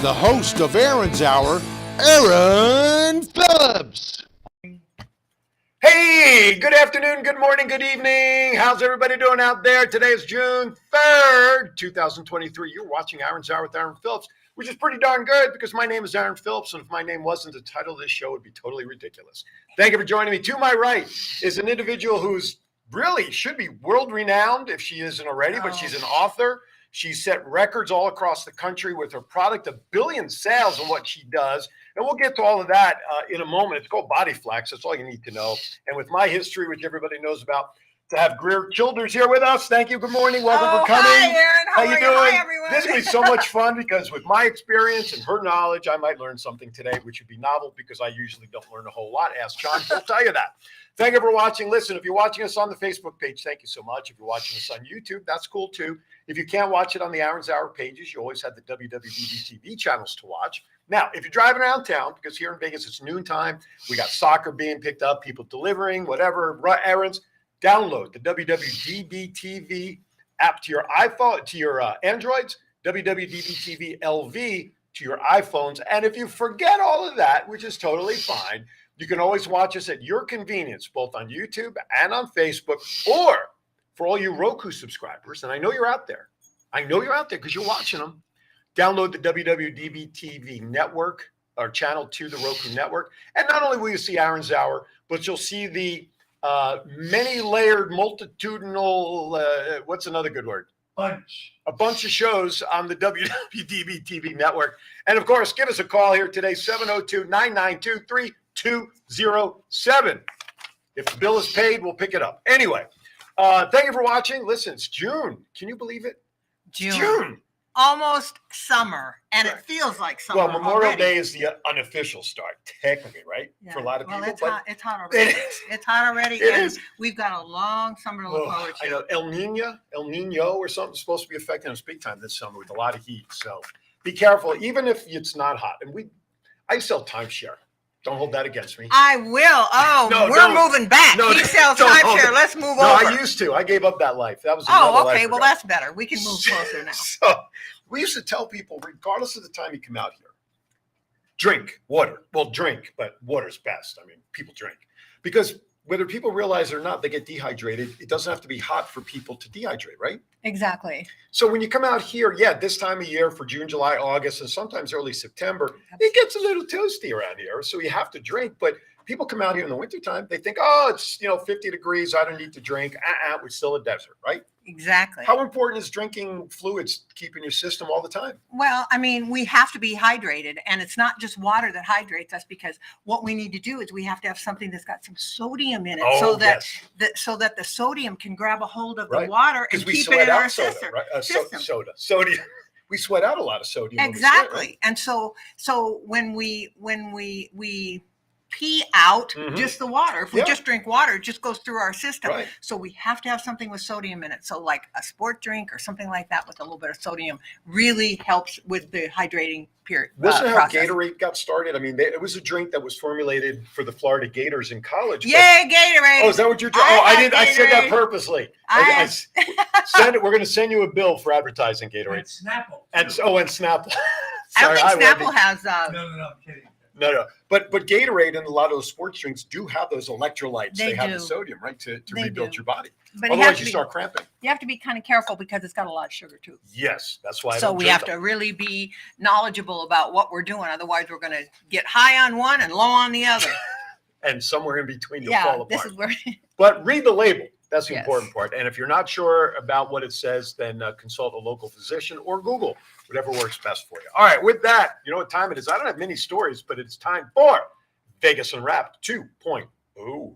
the host of Aaron's Hour, Aaron Phillips. Hey, good afternoon, good morning, good evening. How's everybody doing out there? Today is June 3rd, 2023. You're watching Aaron's Hour with Aaron Phillips, which is pretty darn good because my name is Aaron Phillips, and if my name wasn't the title of this show, it would be totally ridiculous. Thank you for joining me. To my right is an individual who's really should be world-renowned if she isn't already, but she's an author. She set records all across the country with her product, 1 billion sales in what she does. And we'll get to all of that in a moment. It's called Body Flex. That's all you need to know. And with my history, which everybody knows about, to have Greer Childers here with us. Thank you. Good morning. Welcome for coming. Hi, Aaron. How are you doing? Hi, everyone. This is going to be so much fun because with my experience and her knowledge, I might learn something today, which would be novel because I usually don't learn a whole lot. Ask John. He'll tell you that. Thank you for watching. Listen, if you're watching us on the Facebook page, thank you so much. If you're watching us on YouTube, that's cool too. If you can't watch it on the Aaron's Hour pages, you always have the WWDBTV channels to watch. Now, if you're driving around town, because here in Vegas it's noontime, we got soccer being picked up, people delivering, whatever, errands, download the WWDBTV app to your iPhone, to your Androids, WWDBTV LV to your iPhones. And if you forget all of that, which is totally fine, you can always watch us at your convenience, both on YouTube and on Facebook, or for all you Roku subscribers, and I know you're out there. I know you're out there because you're watching them. Download the WWDBTV network or channel to the Roku network. And not only will you see Aaron's Hour, but you'll see the many-layered, multitudinal, what's another good word? A bunch of shows on the WWDBTV network. And, of course, give us a call here today, 702-992-3207. If the bill is paid, we'll pick it up. Anyway, thank you for watching. Listen, it's June. Can you believe it? June. Almost summer, and it feels like summer. Well, Memorial already. Day is the unofficial start, technically, right? Yeah. For a lot of people. Well, it's hot already. It's hot already, It and is. we've got a long summer to look forward to. I know El Nino or something supposed to be affecting us big time this summer with a lot of heat. So be careful, even if it's not hot. And I sell timeshare. Don't hold that against me. I will. Oh, No, we're don't. moving back. No, He sells don't hold timeshare. it. Let's move No, over. I used to. I gave up that life. That was another Oh, life okay. Well, ago. that's better. We can move closer now. So we used to tell people, regardless of the time you come out here, drink water. Well, drink, but water's best. I mean, people drink. Because whether people realize it or not, they get dehydrated. It doesn't have to be hot for people to dehydrate, right? Exactly. So when you come out here, this time of year for June, July, August, and sometimes early September, it gets a little toasty around here. So you have to drink. But people come out here in the wintertime, they think, oh, it's 50 degrees. I don't need to drink. We're still a desert, right? Exactly. How important is drinking fluids to keep in your system all the time? Well, I mean, we have to be hydrated, and it's not just water that hydrates us, because what we need to do is we have to have something that's got some sodium in it, so that the sodium can grab a hold of the water and keep it in our system. Right? Sodium. We sweat out a lot of sodium. Exactly. When we sweat, right? And so when we pee out just the water, if we just drink water, it just goes through our system. Right. So we have to have something with sodium in it. So like a sport drink or something like that with a little bit of sodium really helps with the hydrating period. Wasn't how process. Gatorade got started? I mean, it was a drink that was formulated for the Florida Gators in college. Yay, Gatorade! Oh, is that what you're drinking? I did. I said that Gatorade. purposely. Send it. We're going to send you a bill for advertising Gatorade. Snapple. And Snapple. I don't Sorry, think Snapple has. No, I'm kidding. No. But Gatorade and a lot of those sports drinks do have those electrolytes. They have do. the sodium, right, to They rebuild do. your body. But Otherwise, you start cramping. You have to be kind of careful because it's got a lot of sugar too. Yes, that's why. So we have to really be knowledgeable about what we're doing. Otherwise, we're going to get high on one and low on the other. And somewhere in between, you'll fall apart. This is where. But read the label. That's the Yes. important part. And if you're not sure about what it says, then consult a local physician or Google, whatever works best for you. All right, with that, you know what time it is? I don't have many stories, but it's time for Vegas Unwrapped 2.0.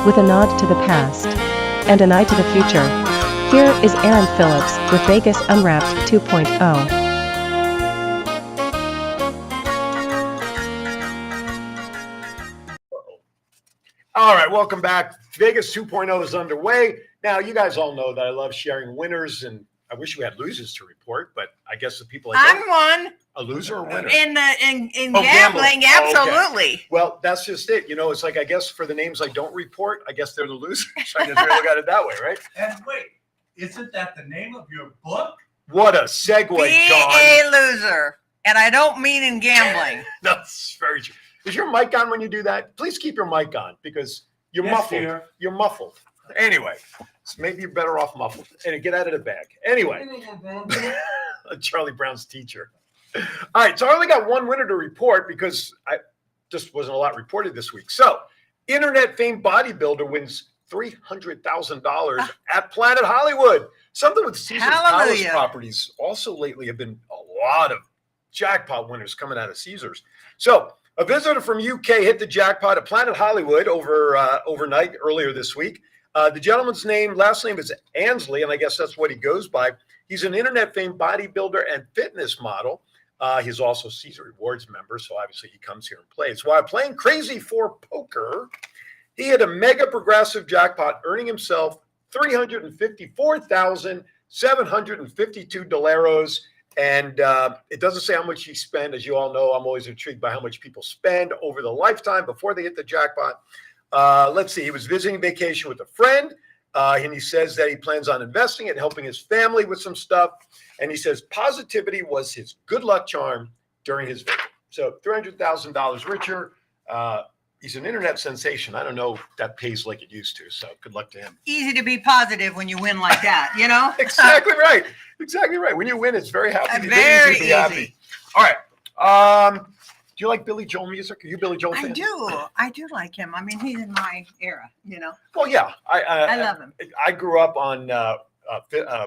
With a nod to the past and an eye to the future, here is Aaron Phillips with Vegas Unwrapped 2.0. All right, welcome back. Vegas 2.0 is underway. Now, you guys all know that I love sharing winners, and I wish we had losers to report, but I guess the people I'm one. A loser or winner? In Oh, gambling, gambling. Oh, okay. absolutely. Well, that's just it. It's like, I guess for the names I don't report, I guess they're the losers. I guess we look at it that way, right? And wait, isn't that the name of your book? What a segue, Be John. a loser. And I don't mean in gambling. That's very true. Is your mic on when you do that? Please keep your mic on because you're Yes, muffled. dear. You're muffled. Anyway, so maybe you're better off muffled. And get out of the bag. Anyway, Charlie Brown's teacher. All right, so I only got one winner to report because I just wasn't a lot reported this week. So, internet famed bodybuilder wins $300,000 at Planet Hollywood. Something with Caesar's Palace Hallelujah. properties also lately have been a lot of jackpot winners coming out of Caesars. So, a visitor from UK hit the jackpot at Planet Hollywood overnight earlier this week. The gentleman's last name is Ansley, and I guess that's what he goes by. He's an internet famed bodybuilder and fitness model. He's also a Caesar Rewards member, so obviously he comes here and plays. While playing Crazy for Poker, he had a mega progressive jackpot, earning himself $354,752. And it doesn't say how much he spent. As you all know, I'm always intrigued by how much people spend over the lifetime before they hit the jackpot. Let's see. He was visiting vacation with a friend, and he says that he plans on investing it, helping his family with some stuff. And he says positivity was his good luck charm during his visit. So $300,000 richer. He's an internet sensation. I don't know if that pays like it used to. So good luck to him. Easy to be positive when you win like that, you know? Exactly right. Exactly right. When you win, it's very happy. Very easy to be happy. All right. Do you like Billy Joel music? Are you a Billy Joel fan? I do like him. I mean, he's in my era, you know? Well, yeah. I love him. I grew up on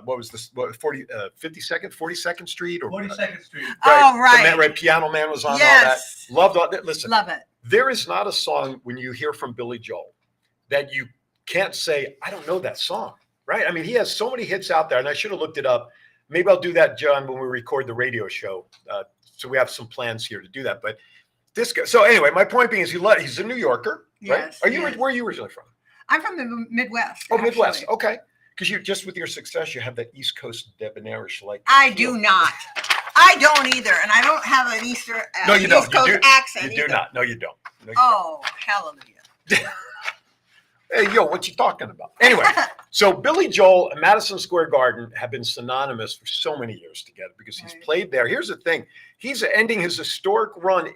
what was this? 42nd Street or 42nd Street. Oh, right. The man, Piano Man was on Yes. all that. Loved all that. Listen, Love it. there is not a song when you hear from Billy Joel that you can't say, I don't know that song, right? I mean, he has so many hits out there, and I should have looked it up. Maybe I'll do that, John, when we record the radio show. So we have some plans here to do that. But this guy, so anyway, my point being is he's a New Yorker, right? Yes, Where are you originally from? I'm from the Midwest. Oh, Midwest. actually. Okay. Because you just with your success, you have that East Coast debonairish I do not. I don't either. And I don't have an East Coast accent You do either. not. No, you don't. No, you Oh, hallelujah. don't. Hey, yo, what you talking about? Anyway, so Billy Joel and Madison Square Garden have been synonymous for so many years together because he's played there. Here's the thing. He's ending his historic run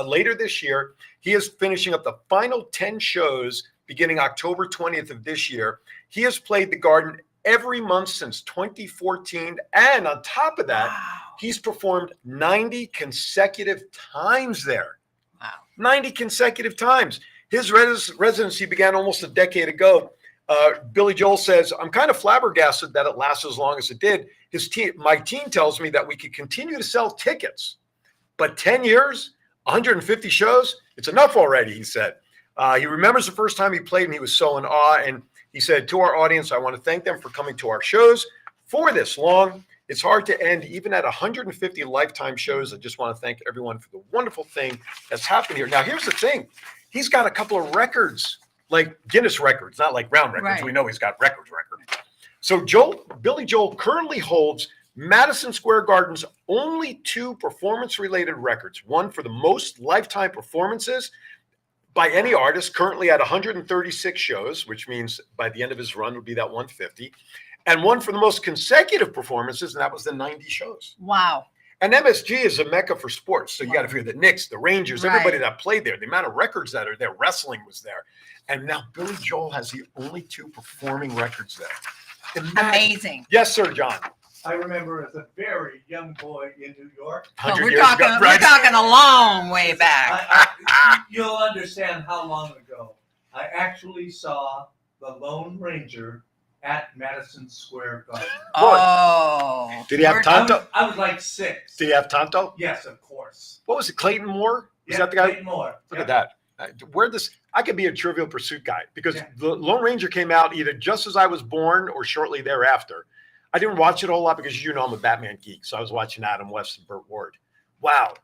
later this year. He is finishing up the final 10 shows beginning October 20th of this year. He has played the Garden every month since 2014. And on top of that, he's performed 90 consecutive times there. Wow. 90 consecutive times. His residency began almost a decade ago. Billy Joel says, I'm kind of flabbergasted that it lasts as long as it did. My team tells me that we could continue to sell tickets, but 10 years, 150 shows, it's enough already, he said. He remembers the first time he played and he was so in awe. And he said, to our audience, I want to thank them for coming to our shows for this long. It's hard to end even at 150 lifetime shows. I just want to thank everyone for the wonderful thing that's happened here. Now, here's the thing. He's got a couple of records, like Guinness records, not like round records. Right. We know he's got records. So Billy Joel currently holds Madison Square Garden's only 2 performance-related records. One for the most lifetime performances by any artist, currently at 136 shows, which means by the end of his run would be that 150. And one for the most consecutive performances, and that was the 90 shows. Wow. And MSG is a mecca for sports. So you got to figure the Knicks, the Rangers, everybody that played there, the amount of records that are there, wrestling was there. And now Billy Joel has the only 2 performing records there. Amazing. Yes, sir, John. I remember as a very young boy in New York. 100 we're years talking, ago, we're right? talking a long way back. You'll understand how long ago I actually saw the Lone Ranger at Madison Square Garden. Oh. Did he have Tonto? I was like 6. Did he have Tonto? Yes, of course. What was it, Clayton Moore? Was Yeah, that the guy? Clayton Moore. Look Yeah. at that. I could be a Trivial Pursuit guy because the Lone Ranger came out either just as I was born or shortly thereafter. I didn't watch it a whole lot because, you know, I'm a Batman geek. So I was watching Adam West and Burt Ward. Wow.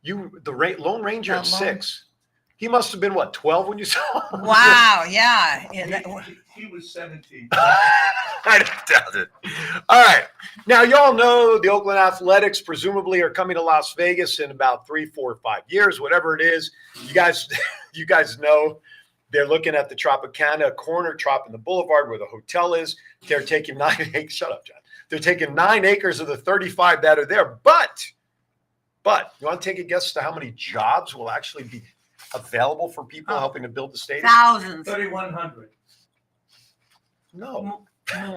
Lone Ranger at 6. He must have been, what, 12 when you saw him? Wow. Yeah. he was 17. I don't doubt it. All right. Now, y'all know the Oakland Athletics presumably are coming to Las Vegas in about 3, 4, 5 years, whatever it is. You guys know they're looking at the Tropicana corner, Trop in the Boulevard where the hotel is. They're taking 9 acres. Shut up, John. They're taking 9 acres of the 35 that are there. But you want to take a guess as to how many jobs will actually be available for people helping to build the stadium? Thousands. 3,100. No.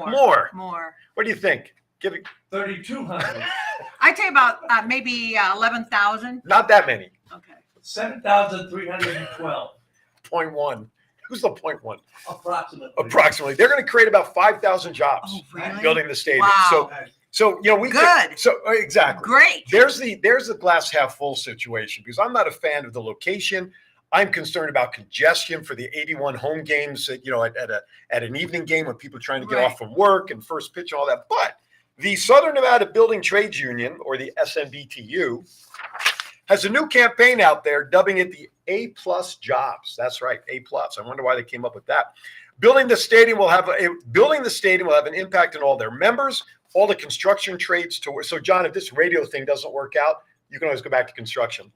More. What do you think? Give it. 3,200. I'd say about maybe 11,000. Not that many. Okay. 7,312. 0.1. Who's the 0.1? Approximately. They're going to create about 5,000 jobs Oh, really? building the stadium. Wow. So we Good. Exactly. Great. There's the glass half full situation because I'm not a fan of the location. I'm concerned about congestion for the 81 home games, at an evening game when people are trying to get off from work and first pitch and all that. But the Southern Nevada Building Trades Union, or the SNBTU, has a new campaign out there dubbing it the A+ jobs. That's right, A+. I wonder why they came up with that. Building the stadium will have an impact on all their members, all the construction trades to work. So, John, if this radio thing doesn't work out, you can always go back to construction.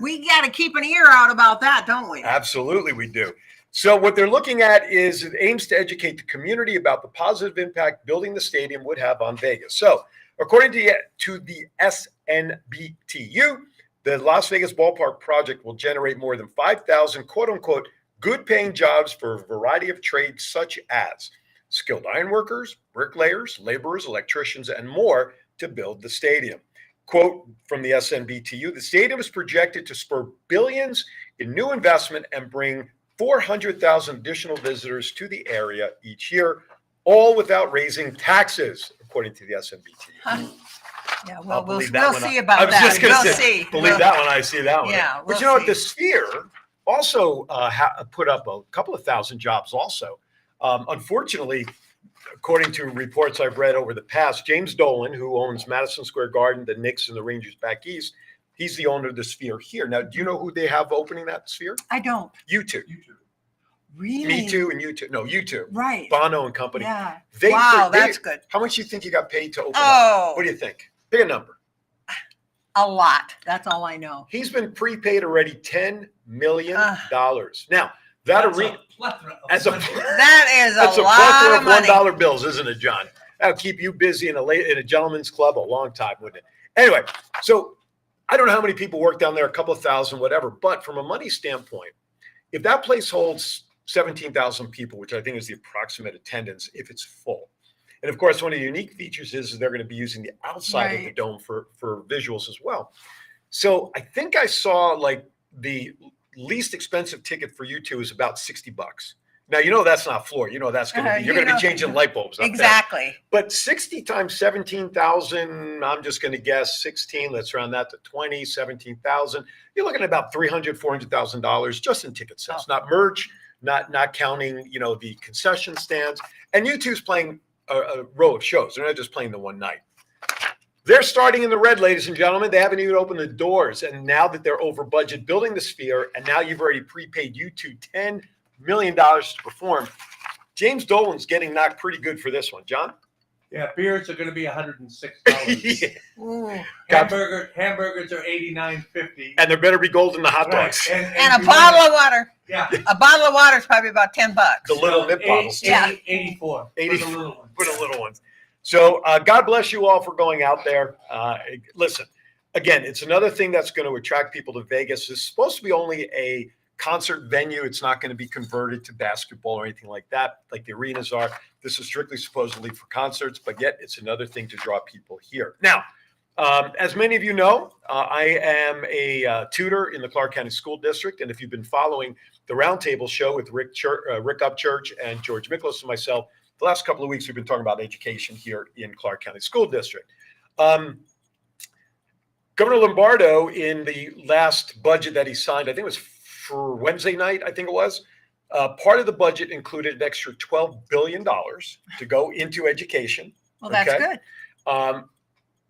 We got to keep an ear out about that, don't we? Absolutely, we do. So what they're looking at is it aims to educate the community about the positive impact building the stadium would have on Vegas. So according to the SNBTU, the Las Vegas Ballpark project will generate more than 5,000 quote-unquote good-paying jobs for a variety of trades such as skilled ironworkers, bricklayers, laborers, electricians, and more to build the stadium. Quote from the SNBTU, the stadium is projected to spur billions in new investment and bring 400,000 additional visitors to the area each year, all without raising taxes, according to the SNBTU. Yeah, well, we'll I see about was that. just going to We'll say, see. believe that when I see that one. Yeah, But you know what? The Sphere also put up a couple of thousand jobs also. Unfortunately, according to reports I've read over the past, James Dolan, who owns Madison Square Garden, the Knicks, and the Rangers back east, he's the owner of the Sphere here. Now, do you know who they have opening that Sphere? I don't. U2. Really? Me Too and U2. No, U2. Right. Bono and company. Yeah. They, wow, they, that's good. How much do you think you got paid to open Oh. up? What do you think? Pick a number. A lot. That's all I know. He's been prepaid already $10 million. Now, that arena. That's a plethora of $1 bills, isn't it, John? That'll keep you busy in a gentleman's club a long time, wouldn't it? Anyway, so I don't know how many people work down there, a couple of thousand, whatever. But from a money standpoint, if that place holds 17,000 people, which I think is the approximate attendance, if it's full. And of course, one of the unique features is they're going to be using the outside of the dome for visuals as well. So I think I saw like the least expensive ticket for U2 is about $60. Now, you know, that's not floor. You know, that's going to be, you're going to be changing light bulbs. Exactly. But 60 times 17,000, I'm just going to guess 16. Let's round that to 20, 17,000. You're looking at about $300,000, $400,000 just in ticket sales, not merch, not counting, you know, the concession stands. And U2's playing a row of shows. They're not just playing the one night. They're starting in the red, ladies and gentlemen. They haven't even opened the doors. And now that they're over budget building the Sphere, and now you've already prepaid U2 $10 million to perform, James Dolan's getting knocked pretty good for this one. John? Yeah, beers are going to be $106. Yeah. Hamburgers are $89.50. And there better be gold in the hot dogs. Right. And a bottle of water. Yeah. A bottle of water is probably about $10. The little nip bottles. Yeah. 84. 80 For the little ones. For the little ones. So God bless you all for going out there. Listen, again, it's another thing that's going to attract people to Vegas. It's supposed to be only a concert venue. It's not going to be converted to basketball or anything like that, like the arenas are. This is strictly supposedly for concerts, but yet it's another thing to draw people here. Now, as many of you know, I am a tutor in the Clark County School District. And if you've been following the Roundtable show with Rick Upchurch and George Miklos and myself, the last couple of weeks we've been talking about education here in Clark County School District. Governor Lombardo, in the last budget that he signed, I think it was for Wednesday night, I think it was, part of the budget included an extra $12 billion to go into education. Well, that's good.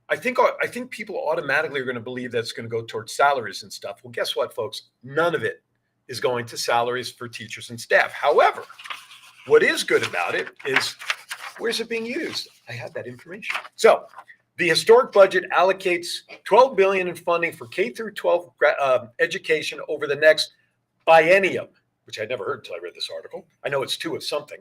I think people automatically are going to believe that's going to go towards salaries and stuff. Well, guess what, folks? None of it is going to salaries for teachers and staff. However, What is good about it is, where's it being used? I have that information. So the historic budget allocates $12 billion in funding for K through 12 education over the next biennium, which I'd never heard until I read this article. I know it's 2 of something.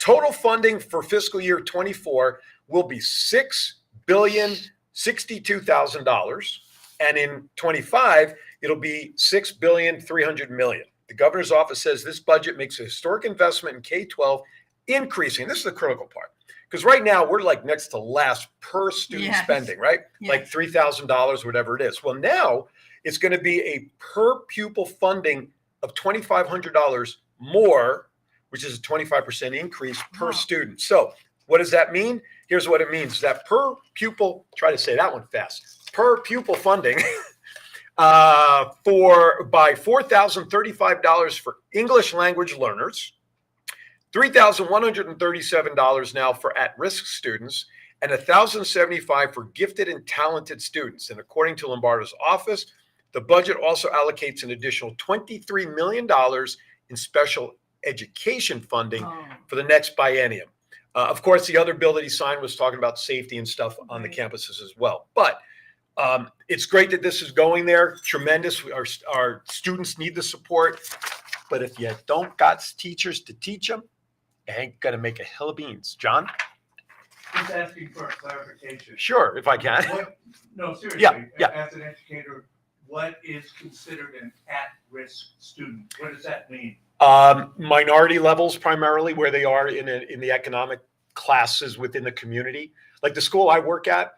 Total funding for fiscal year 24 will be $6,062,000, and in 25 it'll be $6,300,000,000. The governor's office says this budget makes a historic investment in K-12, increasing. This is the critical part, because right now we're like next to last per student spending, right? Yes. Like $3,000, whatever it is. Well, now it's going to be a per pupil funding of $2,500 more, which is a 25% increase per student. So what does that mean? Here's what it means: that per pupil, try to say that one fast, per pupil funding by $4,035 for English language learners, $3,137 now for at-risk students, and $1,075 for gifted and talented students. And according to Lombardo's office, the budget also allocates an additional $23 million in special education funding for the next biennium. Of course, the other bill that he signed was talking about safety and stuff on the campuses as well. But it's great that this is going there. Tremendous. Our students need the support. But if you don't got teachers to teach them, you ain't going to make a hill of beans. John? Just asking for a clarification. Sure, if I can. No, seriously. Yeah. As an educator, what is considered an at-risk student? What does that mean? Minority levels, primarily, where they are in the economic classes within the community. Like the school I work at,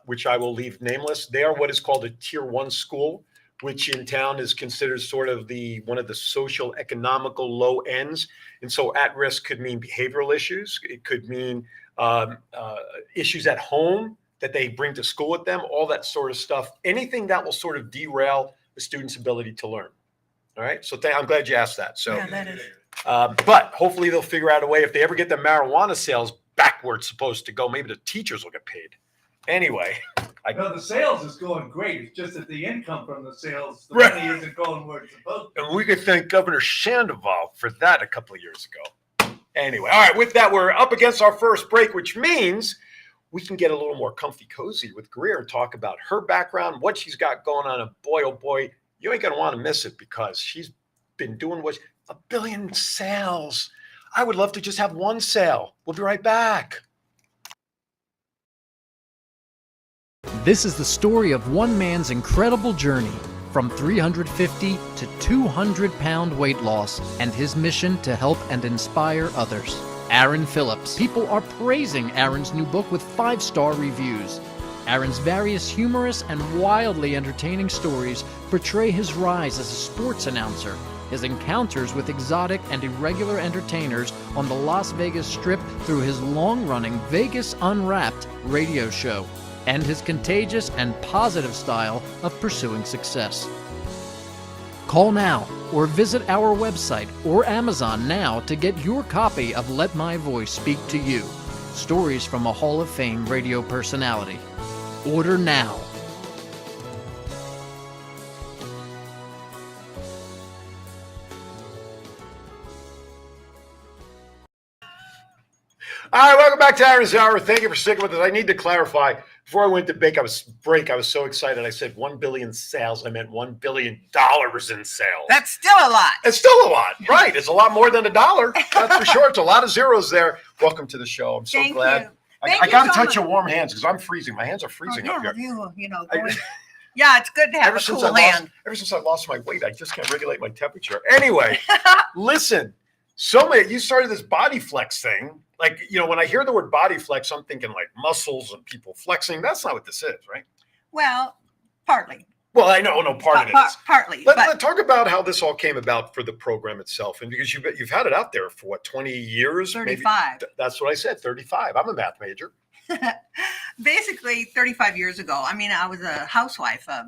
which I will leave nameless, they are what is called a tier 1 school, which in town is considered sort of one of the social economical low ends. And so at risk could mean behavioral issues. It could mean issues at home that they bring to school with them, all that sort of stuff. Anything that will sort of derail the student's ability to learn. All right. So I'm glad you asked that. So, that is. but hopefully they'll figure out a way. If they ever get the marijuana sales back where it's supposed to go, maybe the teachers will get paid. Anyway. No, the sales is going great. It's just that the income from the sales, the money isn't going where it's supposed to. And we could thank Governor Sandoval for that a couple of years ago. Anyway, all right, with that, we're up against our first break, which means we can get a little more comfy cozy with Greer and talk about her background, what she's got going on. And boy, oh boy, you ain't going to want to miss it, because she's been doing 1 billion sales. I would love to just have one sale. We'll be right back. This is the story of one man's incredible journey from 350 to 200-pound weight loss and his mission to help and inspire others. Aaron Phillips. People are praising Aaron's new book with 5-star reviews. Aaron's various humorous and wildly entertaining stories portray his rise as a sports announcer, his encounters with exotic and irregular entertainers on the Las Vegas Strip through his long-running Vegas Unwrapped radio show, and his contagious and positive style of pursuing success. Call now or visit our website or Amazon now to get your copy of Let My Voice Speak to You, stories from a Hall of Fame radio personality. Order now. All right, welcome back to Aaron's Hour. Thank you for sticking with us. I need to clarify. Before I went to break, I was so excited. I said 1 billion sales. I meant $1 billion in sales. That's still a lot. It's still a lot, right? It's a lot more than $1. That's for sure. It's a lot of zeros there. Welcome to the show. I'm so glad. You. I got to touch your warm hands because I'm freezing. My hands are freezing up here. Yeah, it's good to have a cool hand. Ever since I lost my weight, I just can't regulate my temperature. Anyway, listen. You started this body flex thing. Like, when I hear the word body flex, I'm thinking like muscles and people flexing. That's not what this is, right? Well, partly. Well, I know, part of it is. Partly. Let's talk about how this all came about for the program itself. And because you've had it out there for what, 20 years? 35. Maybe? That's what I said, 35. I'm a math major. Basically, 35 years ago, I was a housewife. I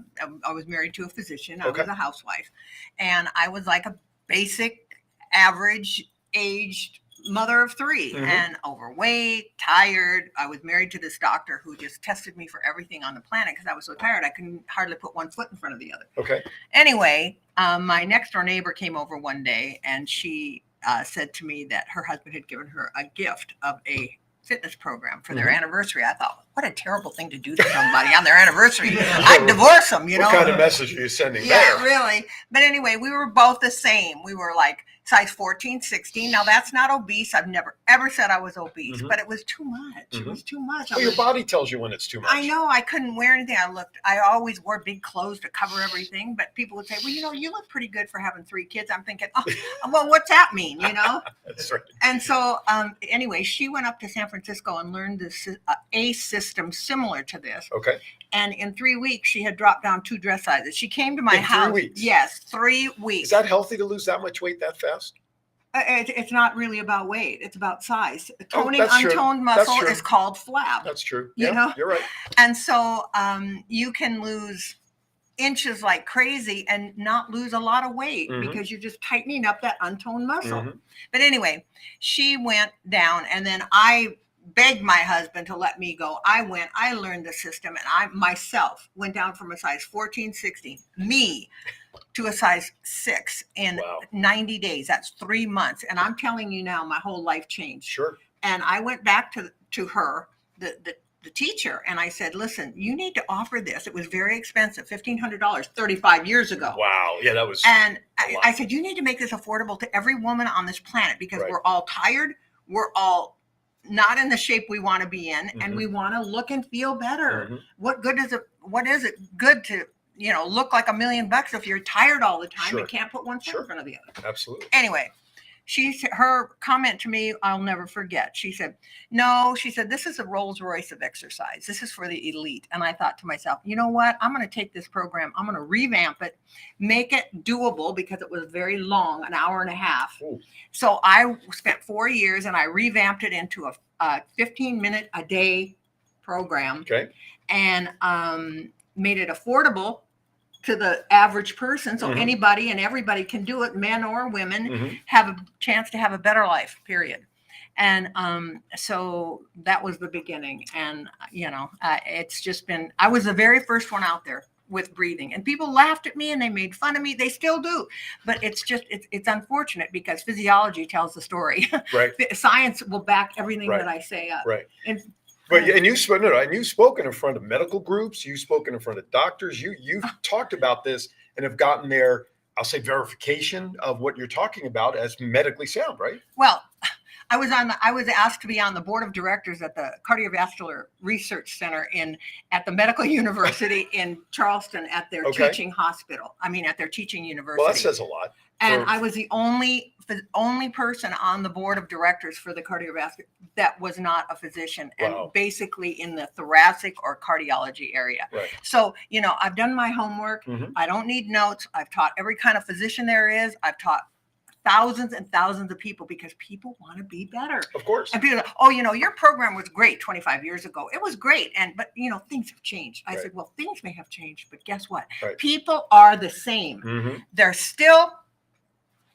was married to a physician. I was a housewife. And I was like a basic, average aged mother of 3, and overweight, tired. I was married to this doctor who just tested me for everything on the planet because I was so tired I couldn't hardly put one foot in front of the other. Okay. Anyway, my next door neighbor came over one day and she said to me that her husband had given her a gift of a fitness program for their anniversary. I thought, what a terrible thing to do to somebody on their anniversary. I'd divorce them, you know. What kind of message are you sending Yeah, there? really. But anyway, we were both the same. We were like size 14, 16. Now that's not obese. I've never ever said I was obese, but it was too much. It was too much. Well, your body tells you when it's too much. I know. I couldn't wear anything. I always wore big clothes to cover everything, but people would say, well, you know, you look pretty good for having 3 kids. I'm thinking, oh, well, what's that mean? You know? That's right. And so anyway, she went up to San Francisco and learned this a system similar to this. Okay. And in 3 weeks, she had dropped down 2 dress sizes. She came to my In 3 house. weeks? Yes, 3 weeks. Is that healthy to lose that much weight that fast? It's not really about weight. It's about size. Toning that's true. untoned That's muscle true. is called flab. That's true. You Yeah, know? you're right. And so you can lose inches like crazy and not lose a lot of weight because you're just tightening up that untoned muscle. But anyway, she went down, and then I begged my husband to let me go. I learned the system, and I myself went down from a size 14, 16, to a size 6 in 90 days. That's 3 months. And I'm telling you now, my whole life changed. Sure. And I went back to her, the teacher, and I said, listen, you need to offer this. It was very expensive, $1,500, 35 years ago. Wow. Yeah, that was. And I said, you need to make this affordable to every woman on this planet because we're all tired. We're all not in the shape we want to be in, and we want to look and feel better. What is it good to, you know, look like $1 million if you're tired all the time and can't put one foot in front of the other? Absolutely. Anyway, her comment to me, I'll never forget. She said, no, she said, this is a Rolls Royce of exercise. This is for the elite. And I thought to myself, you know what? I'm going to take this program. I'm going to revamp it, make it doable because it was very long, an hour and a half. Ooh. So I spent 4 years and I revamped it into a 15-minute a day program. Okay. And made it affordable to the average person. So anybody and everybody can do it, men or women, have a chance to have a better life, period. And so that was the beginning. And, you know, it's just been, I was the very first one out there with breathing, and people laughed at me and they made fun of me. They still do, but it's just, it's unfortunate because physiology tells the story. Right. Science will back everything that I say up. Right. And you've spoken in front of medical groups. You've spoken in front of doctors. You've talked about this and have gotten their, I'll say, verification of what you're talking about as medically sound, right? Well, I was asked to be on the board of directors at the Cardiovascular Research Center at the Medical University in Charleston at their teaching hospital. I mean, at their teaching university. Well, that says a lot. And I was the only person on the board of directors for the cardiovascular that was not a physician, and basically in the thoracic or cardiology area. Right. So, you know, I've done my homework. I don't need notes. I've taught every kind of physician there is. I've taught thousands and thousands of people because people want to be better. Of course. And people are like, oh, you know, your program was great 25 years ago. It was great. But you know, things have changed. I said, well, things may have changed, but guess what? People are the same. They're still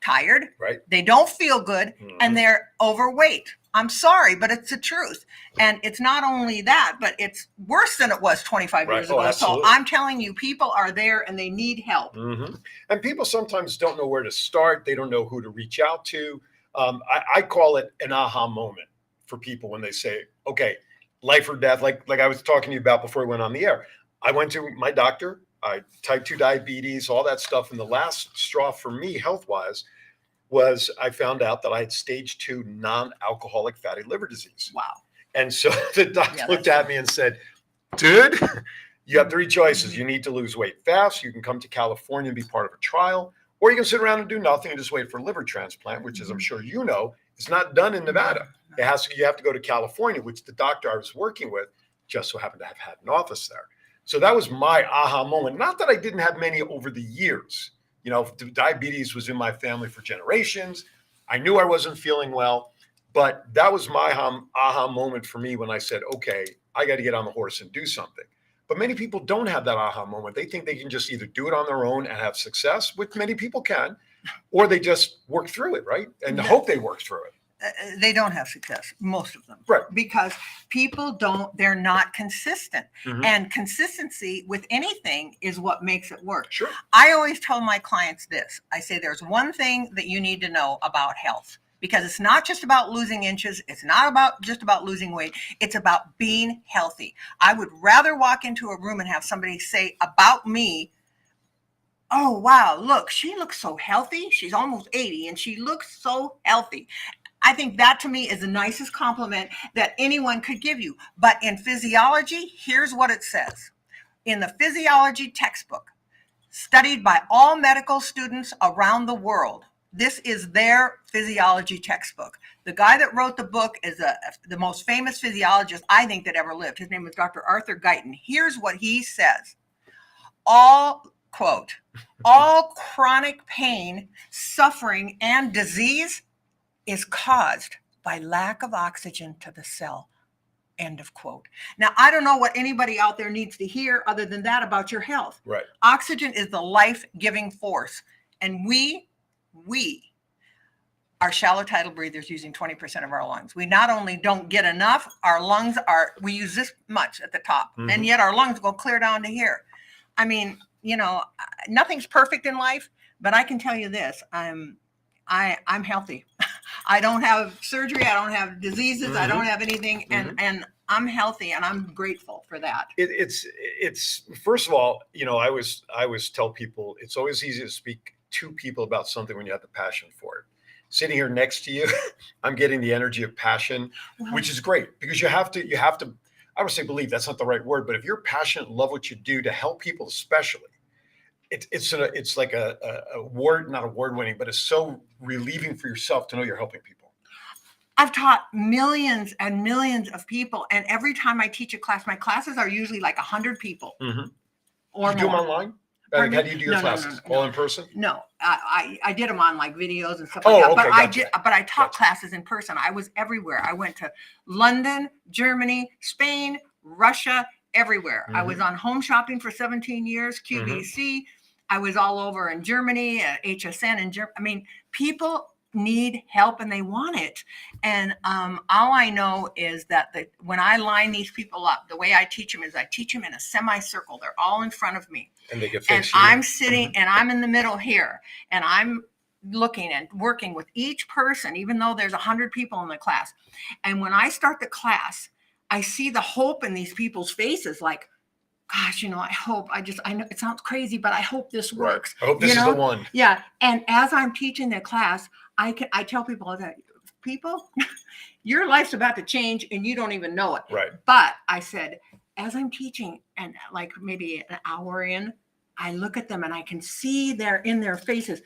tired. Right. They don't feel good and they're overweight. I'm sorry, but it's the truth. And it's not only that, but it's worse than it was 25 years ago. Absolutely. So I'm telling you, people are there and they need help. And people sometimes don't know where to start. They don't know who to reach out to. I call it an aha moment for people when they say, okay, life or death, like I was talking to you about before we went on the air. I went to my doctor, type 2 diabetes, all that stuff. And the last straw for me health-wise was I found out that I had stage 2 non-alcoholic fatty liver disease. Wow. And so the doctor looked at me and said, dude, you have 3 choices. You need to lose weight fast. You can come to California and be part of a trial, or you can sit around and do nothing and just wait for a liver transplant, which, as I'm sure you know, is not done in Nevada. You have to go to California, which the doctor I was working with just so happened to have had an office there. So that was my aha moment. Not that I didn't have many over the years. You know, diabetes was in my family for generations. I knew I wasn't feeling well, but that was my aha moment for me when I said, okay, I got to get on the horse and do something. But many people don't have that aha moment. They think they can just either do it on their own and have success, which many people can, or they just work through it, right? And hope they work through it. They don't have success, most of them. Right. Because they're not consistent. Mhm. And consistency with anything is what makes it work. Sure. I always tell my clients this. I say there's one thing that you need to know about health, because it's not just about losing inches. It's not just about losing weight. It's about being healthy. I would rather walk into a room and have somebody say about me, "Oh, wow, look, she looks so healthy. She's almost 80 and she looks so healthy." I think that to me is the nicest compliment that anyone could give you. But in physiology, here's what it says. In the physiology textbook, studied by all medical students around the world, this is their physiology textbook. The guy that wrote the book is the most famous physiologist I think that ever lived. His name is Dr. Arthur Guyton. Here's what he says. Quote, all chronic pain, suffering, and disease is caused by lack of oxygen to the cell. End of quote. Now, I don't know what anybody out there needs to hear other than that about your health. Right. Oxygen is the life-giving force. And we are shallow tidal breathers using 20% of our lungs. We not only don't get enough, we use this much at the top, and yet our lungs go clear down to here. I mean, nothing's perfect in life, but I can tell you this, I'm healthy. I don't have surgery. I don't have diseases. I don't have anything. And I'm healthy, and I'm grateful for that. It's first of all, I always tell people it's always easy to speak to people about something when you have the passion for it. Sitting here next to you, I'm getting the energy of passion, which is great, because you have to, I would say believe, that's not the right word, but if you're passionate, love what you do to help people, especially, it's like not award-winning, but it's so relieving for yourself to know you're helping people. I've taught millions and millions of people, and every time I teach a class, my classes are usually like 100 people or You do them more. online? Like, how do you do your classes? All in person? No, I did them on like videos and stuff like that. But gotcha. I taught classes in person. I was everywhere. I went to London, Germany, Spain, Russia, everywhere. I was on Home Shopping for 17 years, QVC. I was all over in Germany, HSN in Germany. I mean, people need help and they want it. And all I know is that when I line these people up, the way I teach them is I teach them in a semicircle. They're all in front of me. And they get And face I'm sitting and I'm in the middle here, and I'm looking and working with each person, even though there's 100 people in the class. And when I start the class, I see the hope in these people's faces, like, gosh, I know it sounds crazy, but I hope this works. I hope this is the one. Yeah. And as I'm teaching the class, I tell people that, your life's about to change and you don't even know it. Right. But I said, as I'm teaching, and like maybe an hour in, I look at them and I can see in their faces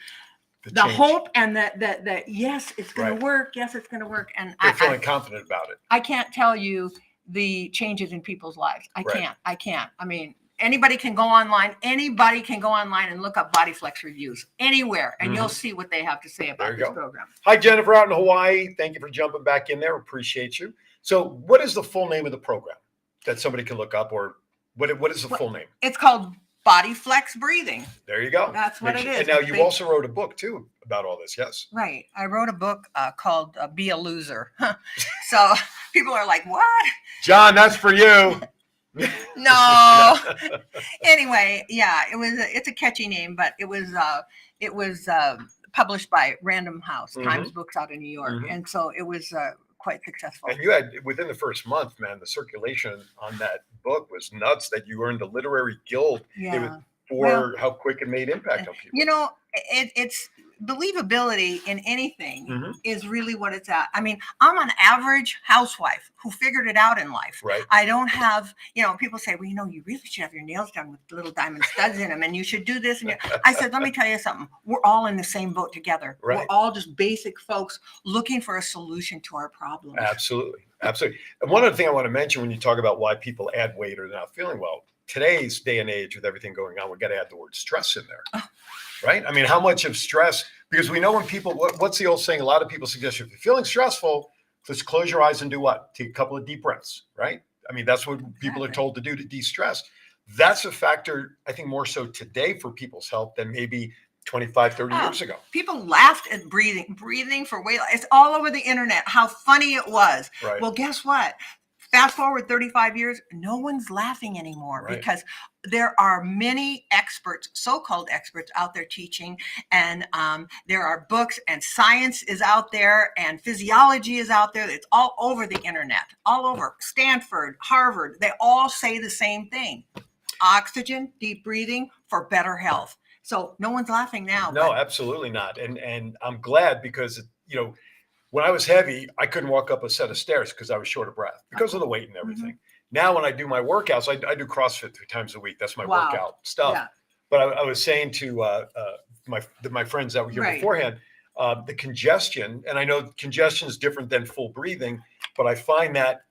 the hope and that yes, it's going to work. Yes, it's going to work. And they're feeling confident about it. I can't tell you the changes in people's lives. I can't. I mean, anybody can go online and look up Body Flex reviews anywhere, and you'll see what they have to say about this program. Hi, Jennifer out in Hawaii. Thank you for jumping back in there. Appreciate you. So what is the full name of the program that somebody can look up, or what is the full name? It's called Body Flex Breathing. There you go. That's what it is. And now you also wrote a book too about all this. Yes. Right. I wrote a book called Be a Loser. So people are like, what? John, that's for you. No. Anyway, yeah, it's a catchy name, but it was published by Random House, Times Books out in New York. And so it was quite successful. And you had, within the first month, man, the circulation on that book was nuts, that you earned a literary guild for how quick it made impact on people. It's believability in anything is really what it's at. I mean, I'm an average housewife who figured it out in life. Right. I don't have, people say, well, you really should have your nails done with little diamond studs in them, and you should do this. And I said, let me tell you something. We're all in the same boat together. Right. We're all just basic folks looking for a solution to our problems. Absolutely. Absolutely. And one other thing I want to mention when you talk about why people add weight or they're not feeling well, today's day and age with everything going on, we got to add the word stress in there. Right? I mean, how much of stress, because we know when people, what's the old saying? A lot of people suggest if you're feeling stressful, just close your eyes and do what? Take a couple of deep breaths, right? I mean, that's what people are told to do to de-stress. That's a factor, I think, more so today for people's health than maybe 25, 30 years ago. People laughed at breathing for weight loss. It's all over the internet, how funny it was. Right. Well, guess what? Fast forward 35 years, no one's laughing anymore because there are many experts, so-called experts out there teaching, and there are books, and science is out there, and physiology is out there. It's all over the internet, all over. Stanford, Harvard, they all say the same thing. Oxygen, deep breathing for better health. So no one's laughing now. No, absolutely not. And I'm glad because, when I was heavy, I couldn't walk up a set of stairs because I was short of breath because of the weight and everything. Now, when I do my workouts, I do CrossFit 3 times a week. That's my workout stuff. Yeah. But I was saying to my friends that were here beforehand, the congestion, and I know congestion is different than full breathing, but I find that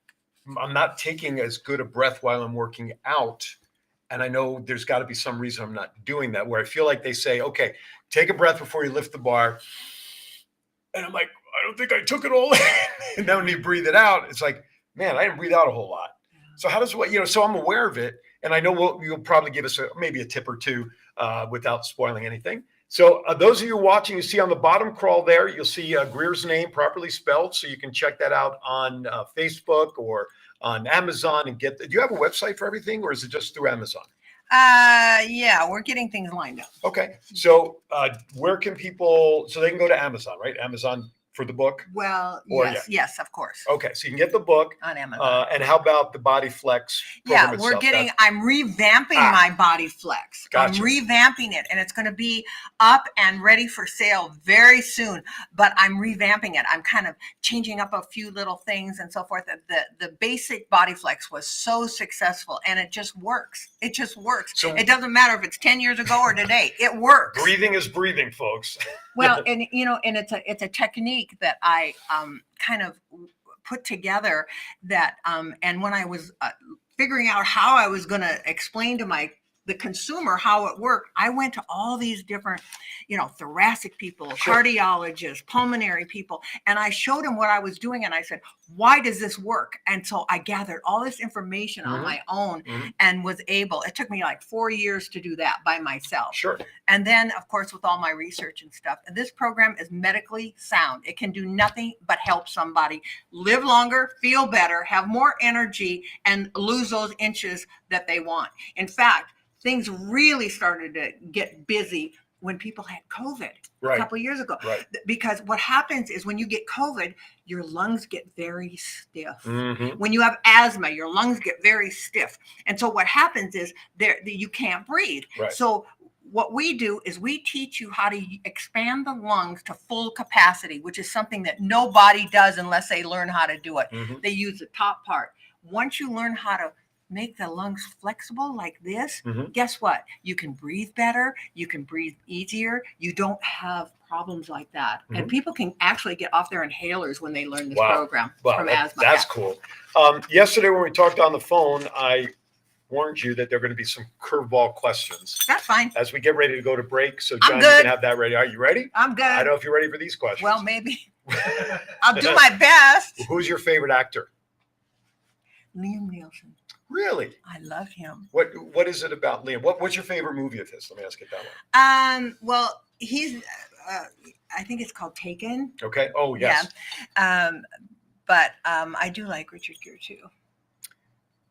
I'm not taking as good a breath while I'm working out. And I know there's got to be some reason I'm not doing that, where I feel like they say, okay, take a breath before you lift the bar. And I'm like, I don't think I took it all in. And then when you breathe it out, it's like, man, I didn't breathe out a whole lot. So how does so I'm aware of it. And I know you'll probably give us maybe a tip or two without spoiling anything. So those of you watching, you see on the bottom crawl there, you'll see Greer's name properly spelled. So you can check that out on Facebook or on Amazon and do you have a website for everything, or is it just through Amazon? Yeah, we're getting things lined up. Okay. So where can people, so they can go to Amazon, right? Amazon for the book? Well, yes, of course. Okay. So you can get the book on Amazon. And how about the Body Flex program itself? I'm revamping my Body Flex. Gotcha. I'm revamping it, and it's going to be up and ready for sale very soon, but I'm revamping it. I'm kind of changing up a few little things and so forth. The basic Body Flex was so successful, and it just works. It just works. So, it doesn't matter if it's 10 years ago or today. It works. Breathing is breathing, folks. Well, and it's a technique that I kind of put together that and when I was figuring out how I was going to explain to the consumer how it worked, I went to all these different, thoracic people, cardiologists, pulmonary people, and I showed them what I was doing, and I said, why does this work? And so I gathered all this information on my own and was able, it took me like 4 years to do that by myself. Sure. And then, of course, with all my research and stuff, and this program is medically sound. It can do nothing but help somebody live longer, feel better, have more energy, and lose those inches that they want. In fact, things really started to get busy when people had COVID a couple of years ago. Right. Because what happens is when you get COVID, your lungs get very stiff. When you have asthma, your lungs get very stiff. And so what happens is you can't breathe. Right. So what we do is we teach you how to expand the lungs to full capacity, which is something that nobody does unless they learn how to do it. They use the top part. Once you learn how to make the lungs flexible like this, guess what? You can breathe better. You can breathe easier. You don't have problems like that. And people can actually get off their inhalers when they learn this program from asthma. That's cool. Yesterday when we talked on the phone, I warned you that there are going to be some curveball questions. That's fine. As we get ready to go to break. So John, you can have that ready. Are you ready? I'm good. I don't know if you're ready for these questions. Well, maybe. I'll do my best. Who's your favorite actor? Liam Neeson. Really? I love him. What is it about Liam? What's your favorite movie of his? Let me ask it that way. Well, he's I think it's called Taken. Okay. Oh, yes. Yeah. But I do like Richard Gere too.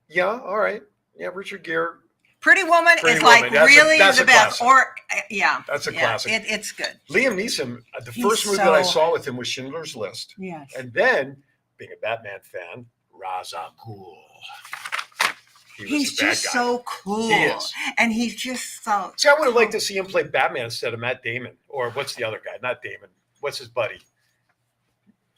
Yeah, all right. Yeah, Richard Gere. Pretty Woman is like really the best. Or that's a classic. It's good. Liam Neeson, the first movie that I saw with him was Schindler's List. Yes. And then, being a Batman fan, Ra's al Ghul. He's just so cool. He is. And he's just so See, I would have liked to see him play Batman instead of Matt Damon. Or what's the other guy? Not Damon. What's his buddy?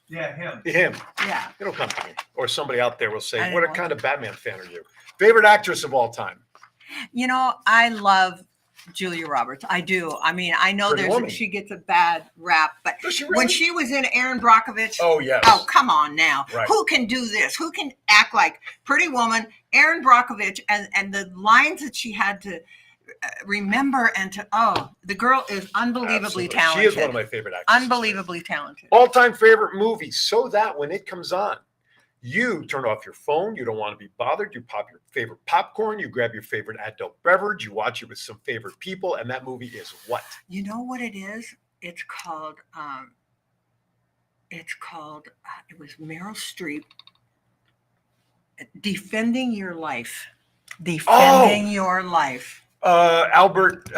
Yeah, him. Yeah. It'll come to me. Or somebody out there will say, what kind of Batman fan are you? Favorite actress of all time? I love Julia Roberts. I do. I mean, I know she gets a bad rap, but when she was in Erin Brockovich, oh yes. Oh, come on now. Right. Who can do this? Who can act like Pretty Woman, Erin Brockovich, and the lines that she had to remember the girl is unbelievably talented. She is one of my favorite actors. Unbelievably talented. All-time favorite movie, so that when it comes on, You turn off your phone. You don't want to be bothered. You pop your favorite popcorn. You grab your favorite adult beverage. You watch it with some favorite people. And that movie is what? You know what it is? It's called, it was Meryl Streep, Defending Your Life. Defending Your Life. Albert,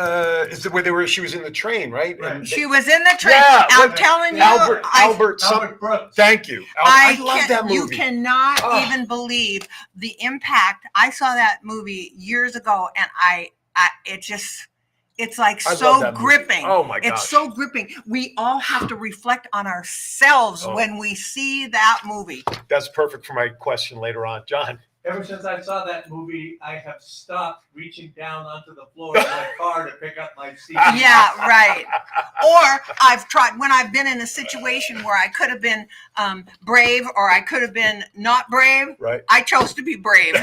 is it where she was in the train, right? Right. She was in the train. Yeah, I'm telling you. Albert Brooks. Thank you. I love that movie. You cannot even believe the impact. I saw that movie years ago, and it's like I love so that movie. gripping. Oh my gosh. It's so gripping. We all have to reflect on ourselves when we see that movie. That's perfect for my question later on, John. Ever since I saw that movie, I have stopped reaching down onto the floor of my car to pick up my CD. Yeah, right. Or I've tried when I've been in a situation where I could have been brave or I could have been not brave. Right. I chose to be brave.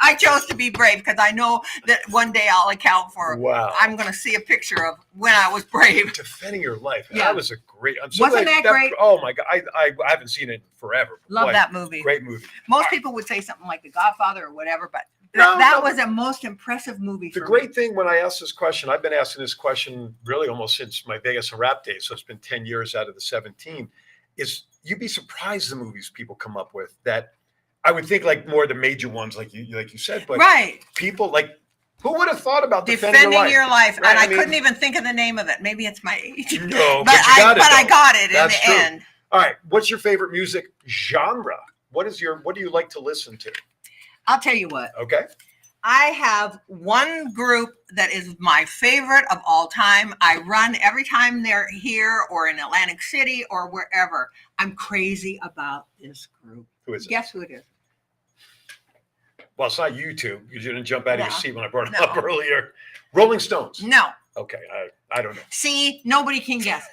I chose to be brave because I know that one day I'll account for. Wow. I'm going to see a picture of when I was brave. Defending Your Life. Yeah. That was a great. I'm so Wasn't glad that great? Oh my God. I haven't seen it in forever. Love Boy, that movie. Great movie. Most people would say something like The Godfather or whatever, but No, that no. was a most impressive movie The for great me. thing when I asked this question, I've been asking this question really almost since my Vegas and rap days. So it's been 10 years out of the 17, is you'd be surprised the movies people come up with that I would think like more of the major ones, like you said, but Right. people like, who would have thought about Defending Your Life. Right? And I mean, couldn't even think of the name of it. Maybe it's my age. No, but you got it, I though. got it That's in true. the end. All right. What's your favorite music genre? What do you like to listen to? I'll tell you what. Okay. I have one group that is my favorite of all time. I run every time they're here or in Atlantic City or wherever. I'm crazy about this group. Who is it? Guess who it is? Well, it's not you two. You didn't jump out of your No. seat when I brought it No. up earlier. Rolling Stones. No. Okay. I don't know. See, nobody can guess.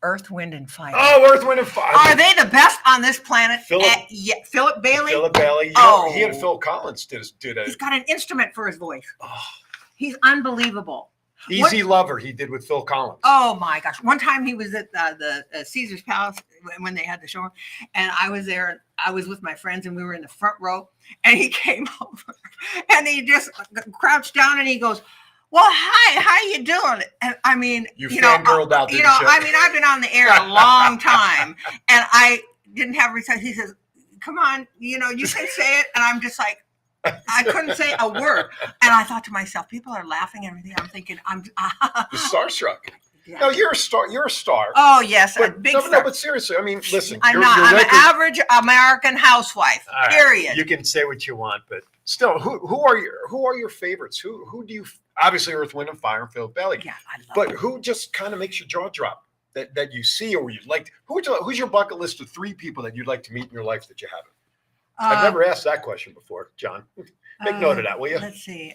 Earth, Wind, and Fire. Oh, Earth, Wind, and Fire. Are they the best on this planet? Philip- Yeah, Philip Bailey. Philip Bailey. You know, he and Oh. Phil Collins did a He's got an instrument for his voice. oh, He's unbelievable. Easy Lover. He did with Phil Collins. Oh my gosh! One time he was at the Caesar's Palace when they had the show, and I was there. I was with my friends, and we were in the front row. And he came over, and he just crouched down, and he goes, "Well, hi, how you doing?" And I mean, You know, fangirled out, you didn't know, you? I mean, I've been on the air a long time, and I didn't have research. He says, "Come on, you know, you can say it," and I'm just like. I couldn't say a word, and I thought to myself, "People are laughing and everything." I'm thinking, "I'm You're starstruck. yeah. No, you're a star. You're a star. Oh yes, a but, big no, star. but seriously, I mean, listen. I'm your- not. your I'm record- an average American housewife. All right, Period. You can say what you want, but still, who are your favorites? Who do you obviously Earth, Wind, and Fire and Phil Bailey? Yeah, I love But it. who just kind of makes your jaw drop that you see or you like? Who's your bucket list of 3 people that you'd like to meet in your life that you haven't? I've never asked that question before, John. Make note of that, will you? Let's see.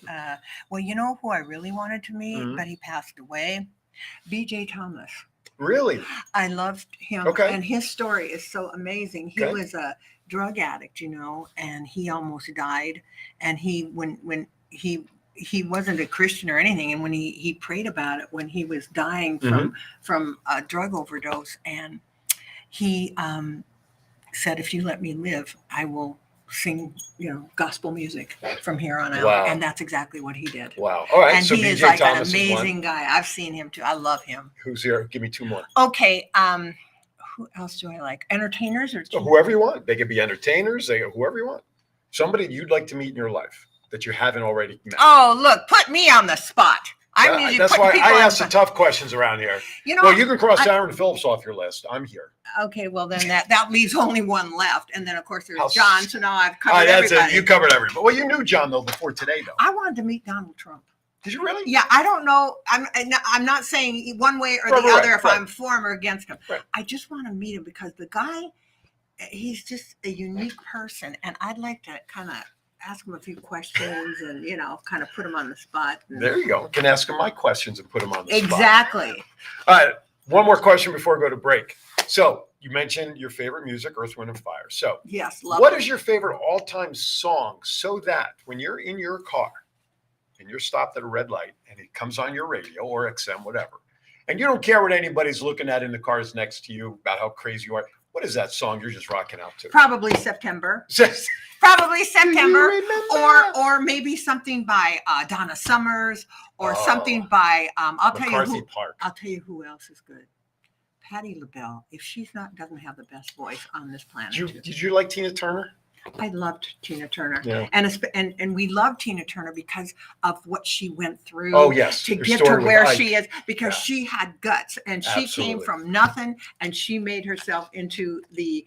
Well, you know who I really wanted to meet, Mhm. but he passed away? B.J. Thomas. Really? I loved him, Okay. and his story is so amazing. He Okay. was a drug addict, you know, and he almost died. And when he wasn't a Christian or anything, and when he prayed about it when he was dying from a drug overdose, and he said, "If you let me live, I will sing, you know, gospel music from here on out." Wow. And that's exactly what he did. Wow. All right. And So he is BJ like Thomas an is one. amazing guy. I've seen him too. I love him. Who's here? Give me 2 more. Okay. Who else do I like? Entertainers or So whoever you want. They could be entertainers. Whoever you want. Somebody you'd like to meet in your life that you haven't already met. Oh, look, put me on the spot. I'm usually That's putting why people I on ask the the spot. tough questions around here. You know, Well, you can cross Aaron Phillips off your list. I'm here. okay, well then that leaves only one left, and then of course there's How John. So now I've All right, covered that's everybody. it. You covered everybody. Well, you knew John though before today, though. I wanted to meet Donald Trump. Did you really? Yeah, I don't know. I'm not saying one way or Right, the right, other if right. I'm for him or against him. Right. I just want to meet him because the guy, he's just a unique person, and I'd like to kind of ask him a few questions and, you know, kind of put him on the spot. There you go. Can ask him my questions and put him on the spot. Exactly. All right. One more question before we go to break. So you mentioned your favorite music, Earth, Wind, and Fire. So Yes. Love what it. is your favorite all-time song so that when you're in your car and you're stopped at a red light and it comes on your radio or XM, whatever, and you don't care what anybody's looking at in the cars next to you about how crazy you are, What is that song you're just rocking out to? Probably September. Probably September, or maybe something by Donna Summers, or something by I'll tell you who else is good. Patti LaBelle. If she's doesn't have the best voice on this planet. Did you like Tina Turner? I loved Tina Turner, yeah. and we love Tina Turner because of what she went through. Oh yes, to get to where she is, because she had guts, and she came from nothing, and she made herself into the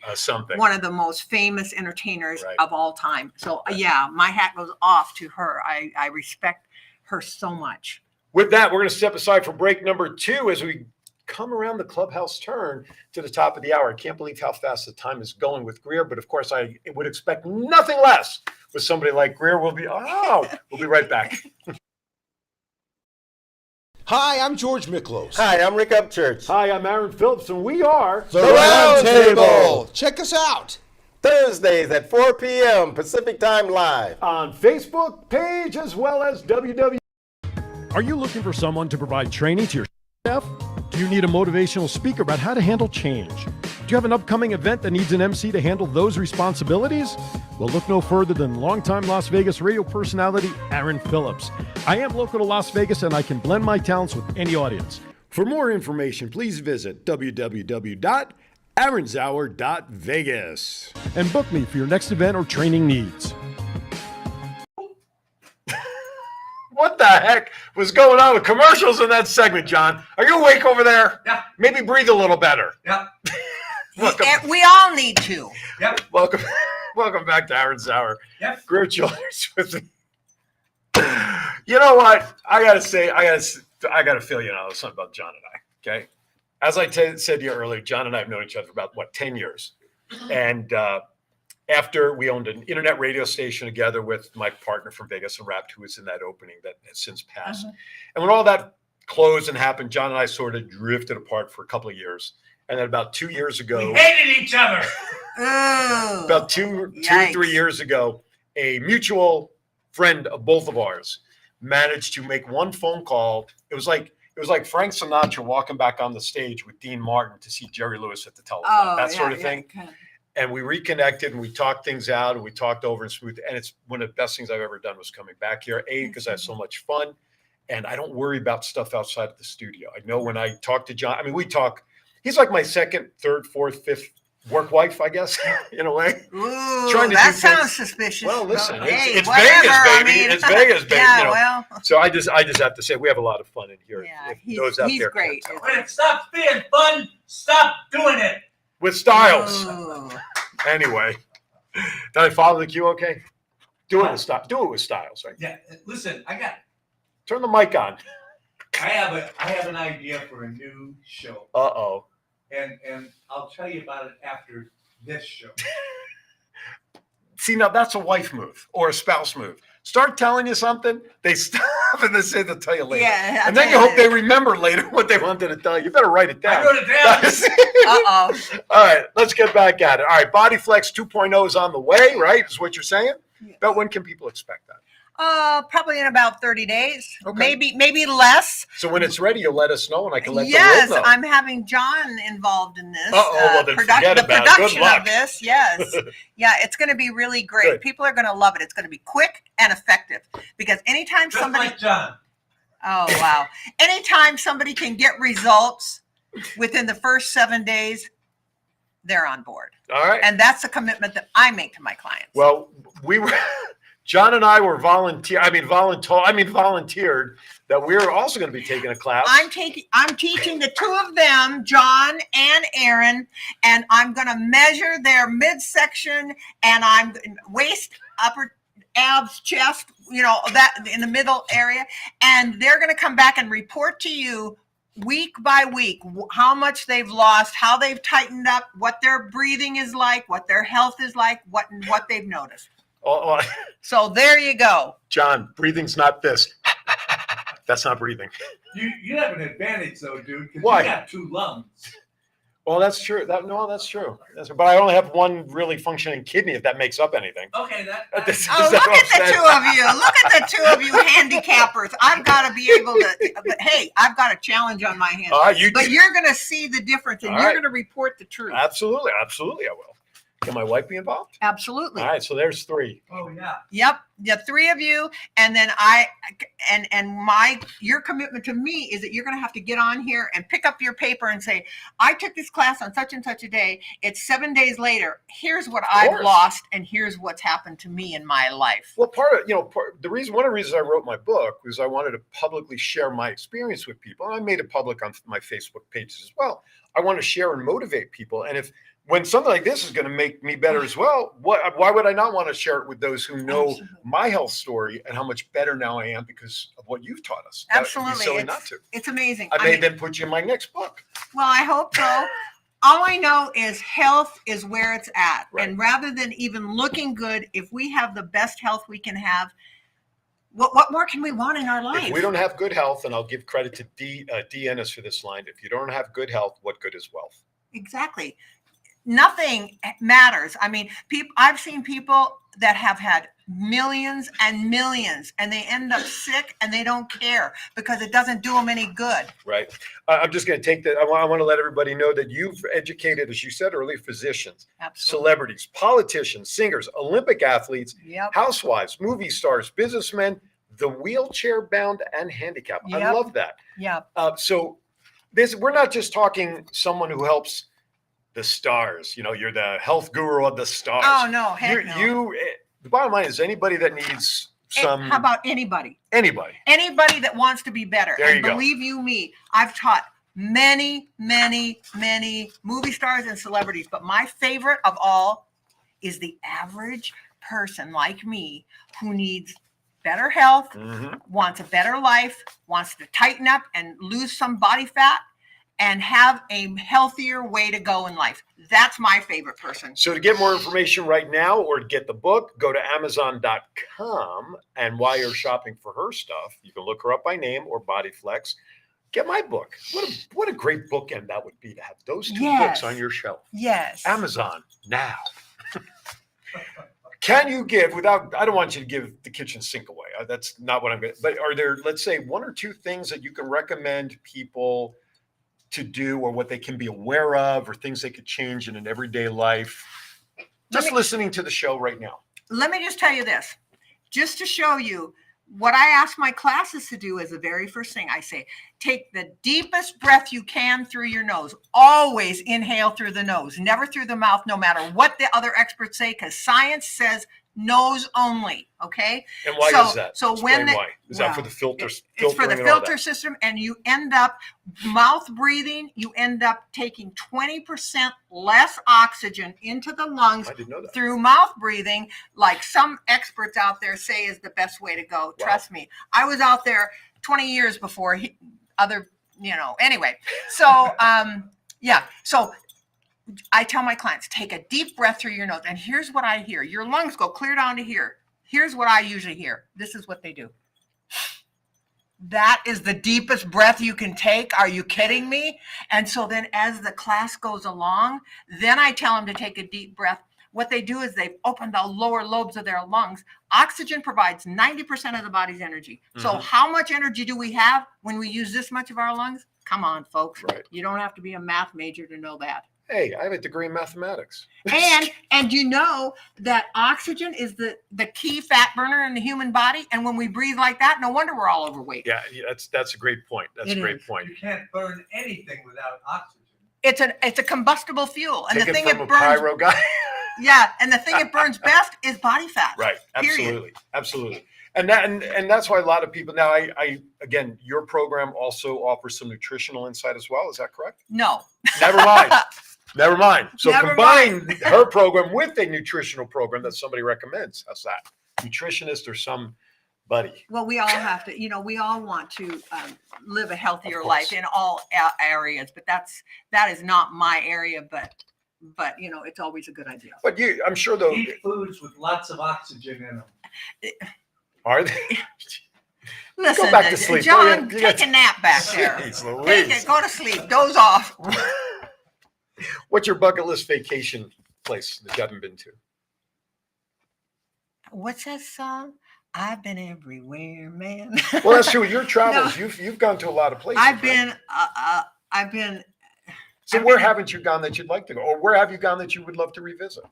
one of the most famous entertainers of all time. So yeah, my hat goes off to her. I respect her so much. With that, we're going to step aside for break number 2 as we come around the clubhouse turn to the top of the hour. I can't believe how fast the time is going with Greer, but of course I would expect nothing less with somebody like Greer. We'll be right back. Hi, I'm George Miklos. Hi, I'm Rick Upchurch. Hi, I'm Aaron Phillips, and we are The Round Table. Check us out. Thursdays at 4 p.m. Pacific Time Live. On Facebook page as well as WW. Are you looking for someone to provide training to your staff? Do you need a motivational speaker about how to handle change? Do you have an upcoming event that needs an MC to handle those responsibilities? Well, look no further than longtime Las Vegas radio personality Aaron Phillips. I am local to Las Vegas, and I can blend my talents with any audience. For more information, please visit www.aaronzauer.vegas. And book me for your next event or training needs. What the heck was going on with commercials in that segment, John? Are you awake over there? Yeah. Maybe breathe a little better. Yeah. We all need to. Yep. Welcome back to Aaron Zauer. Yep. Greer Childers with me. You know what? I gotta feel something about John and I. Okay, as I said to you earlier, John and I have known each other for about 10 years, and after we owned an internet radio station together with my partner from Vegas and Wrapped, who was in that opening that has since passed. And when all that closed and happened, John and I sort of drifted apart for a couple of years. And then about 2 years ago, we hated each other. About 3 years ago, a mutual friend of both of ours managed to make one phone call. It was like Frank Sinatra walking back on the stage with Dean Martin to see Jerry Lewis at the telephone, that sort of thing. Okay. And we reconnected and we talked things out and we talked over and smooth. And it's one of the best things I've ever done was coming back here. Because I have so much fun and I don't worry about stuff outside of the studio. I know when I talk to John, we talk, he's like my second, third, fourth, fifth work wife, I guess, in a way. Ooh, that sounds suspicious. Well, listen, it's Vegas, baby. It's Vegas, baby. Yeah, So I just have to say we have a lot of fun in here. Yeah, he's great. When it stops being fun, stop doing it. With styles. Ooh. Anyway, did I follow the cue okay? Do it with styles, right? Yeah, listen, turn the mic on. I have an idea for a new show. Uh-oh. And I'll tell you about it after this show. See, now that's a wife move or a spouse move. Start telling you something, they stop and they say they'll tell you later. Yeah, and then you hope they remember later what they wanted to tell you. You better write it down. I wrote it down. Uh-oh. All right, let's get back at it. All right, Body Flex 2.0 is on the way, right? Is what you're saying? Yeah. But when can people expect that? Probably in about 30 days, maybe less. So when it's ready, you'll let us know, and I can let the world know. Yes, I'm having John involved in this. Well, then forget about it. Production of this, yes. Yeah, it's going to be really great. Good. People are going to love it. It's going to be quick and effective because anytime somebody, like John. Oh wow! Anytime somebody can get results within the first 7 days, they're on board. All right, and that's a commitment that I make to my clients. Well, John and I were volunteered that we're also going to be taking a class. I'm teaching the two of them, John and Aaron, and I'm going to measure their midsection and I'm waist, upper abs, chest, that in the middle area. And they're going to come back and report to you week by week how much they've lost, how they've tightened up, what their breathing is like, what their health is like, what they've noticed. So there you go. John, breathing's not this. That's not breathing. You have an advantage though, dude, because Why? you got 2 lungs. Well, that's true. That's true. But I only have one really functioning kidney, if that makes up anything. Okay, Does Oh, that look at the upset- two of you. Look at the two of you handicappers. I've got to be able to, but hey, I've got a challenge on my hands. But you're going to see the difference and All you're right. going to report the truth. Absolutely. Absolutely, I will. Can my wife be involved? Absolutely. All right, so there's 3. Oh, yeah. Yep, the 3 of you, and then your commitment to me is that you're going to have to get on here and pick up your paper and say, I took this class on such and such a day. It's 7 days later. Here's what I've lost, and here's what's happened to me in my life. Well, one of the reasons I wrote my book was I wanted to publicly share my experience with people. And I made it public on my Facebook pages as well. I want to share and motivate people, and when something like this is going to make me better as well, why would I not want to share it with those who know my health story and how much better now I am because of what you've taught us? Absolutely. That would be silly not to. It's amazing. I may then put you in my next book. Well, I hope so. All I know is health is where it's at. Right. And rather than even looking good, if we have the best health we can have, what more can we want in our life? If we don't have good health, and I'll give credit to D. Ennis for this line, if you don't have good health, what good is wealth? Exactly. Nothing matters. I mean, I've seen people that have had millions and millions and they end up sick and they don't care because it doesn't do them any good. Right. I'm just going to take that. I want to let everybody know that you've educated, as you said earlier, physicians, Absolutely. celebrities, politicians, singers, Olympic athletes, Yep. housewives, movie stars, businessmen, the wheelchair bound and handicapped. I Yep. love that. Yeah. So we're not just talking someone who helps the stars. You're the health guru of the stars. Oh, no. Heck no. The bottom line is anybody that needs How about anybody? Anybody That wants to be better. There you go. Believe you me, I've taught many, many, many movie stars and celebrities, but my favorite of all is the average person like me who needs better health, wants a better life, wants to tighten up and lose some body fat and have a healthier way to go in life. That's my favorite person. So to get more information right now or to get the book, go to Amazon.com. And while you're shopping for her stuff, you can look her up by name or BodyFlex. Get my book. What a great bookend that would be to have those 2 books on your shelf. Yes. Amazon now. Can you give, I don't want you to give the kitchen sink away. That's not what I'm going to, but are there, let's say, 1 or 2 things that you can recommend people to do or what they can be aware of or things they could change in an everyday life? Just listening to the show right now. Let me just tell you this, just to show you what I ask my classes to do is the very first thing I say, take the deepest breath you can through your nose. Always inhale through the nose, never through the mouth, no matter what the other experts say, because science says nose only. Okay. And why is that? So Explain why. Is that for the filters? It's for the filter system, and you end up mouth breathing. You end up taking 20% less oxygen into the lungs I didn't know that. through mouth breathing, like some experts out there say is the best way to go. Wow. Trust me. I was out there 20 years before anyway. So, yeah. So I tell my clients, take a deep breath through your nose. And here's what I hear. Your lungs go clear down to here. Here's what I usually hear. This is what they do. That is the deepest breath you can take. Are you kidding me? And so then as the class goes along, then I tell them to take a deep breath. What they do is they've opened the lower lobes of their lungs. Oxygen provides 90% of the body's energy. So how much energy do we have when we use this much of our lungs? Come on, folks. Right. You don't have to be a math major to know that. Hey, I have a degree in mathematics. And you know that oxygen is the key fat burner in the human body. And when we breathe like that, no wonder we're all overweight. Yeah, that's a great point. That's a great point. You can't burn anything without oxygen. It's a combustible fuel. And Take the thing it from it a burns pyro guy. Yeah, and the thing it burns best is body fat. Right. Period. Absolutely. And that's why a lot of people now, I again, your program also offers some nutritional insight as well. Is that correct? No. Never mind. Never mind. So Never combine her program with a nutritional program that somebody recommends. How's that? Nutritionist or somebody. Well, we all have to, we all want to live a healthier Of course. life in all areas, but that is not my area, but it's always a good idea. But I'm sure though. Eat foods with lots of oxygen in them. Are they? Listen, Go back to sleep. John, You take a nap back there. Jeez Take Louise. it, go to sleep, doze off. What's your bucket list vacation place that you haven't been to? What's that song? I've been everywhere, man. Well, that's true. Your travels, you've gone to a lot of places. I've right? been. So where haven't you gone that you'd like to go, or where have you gone that you would love to revisit?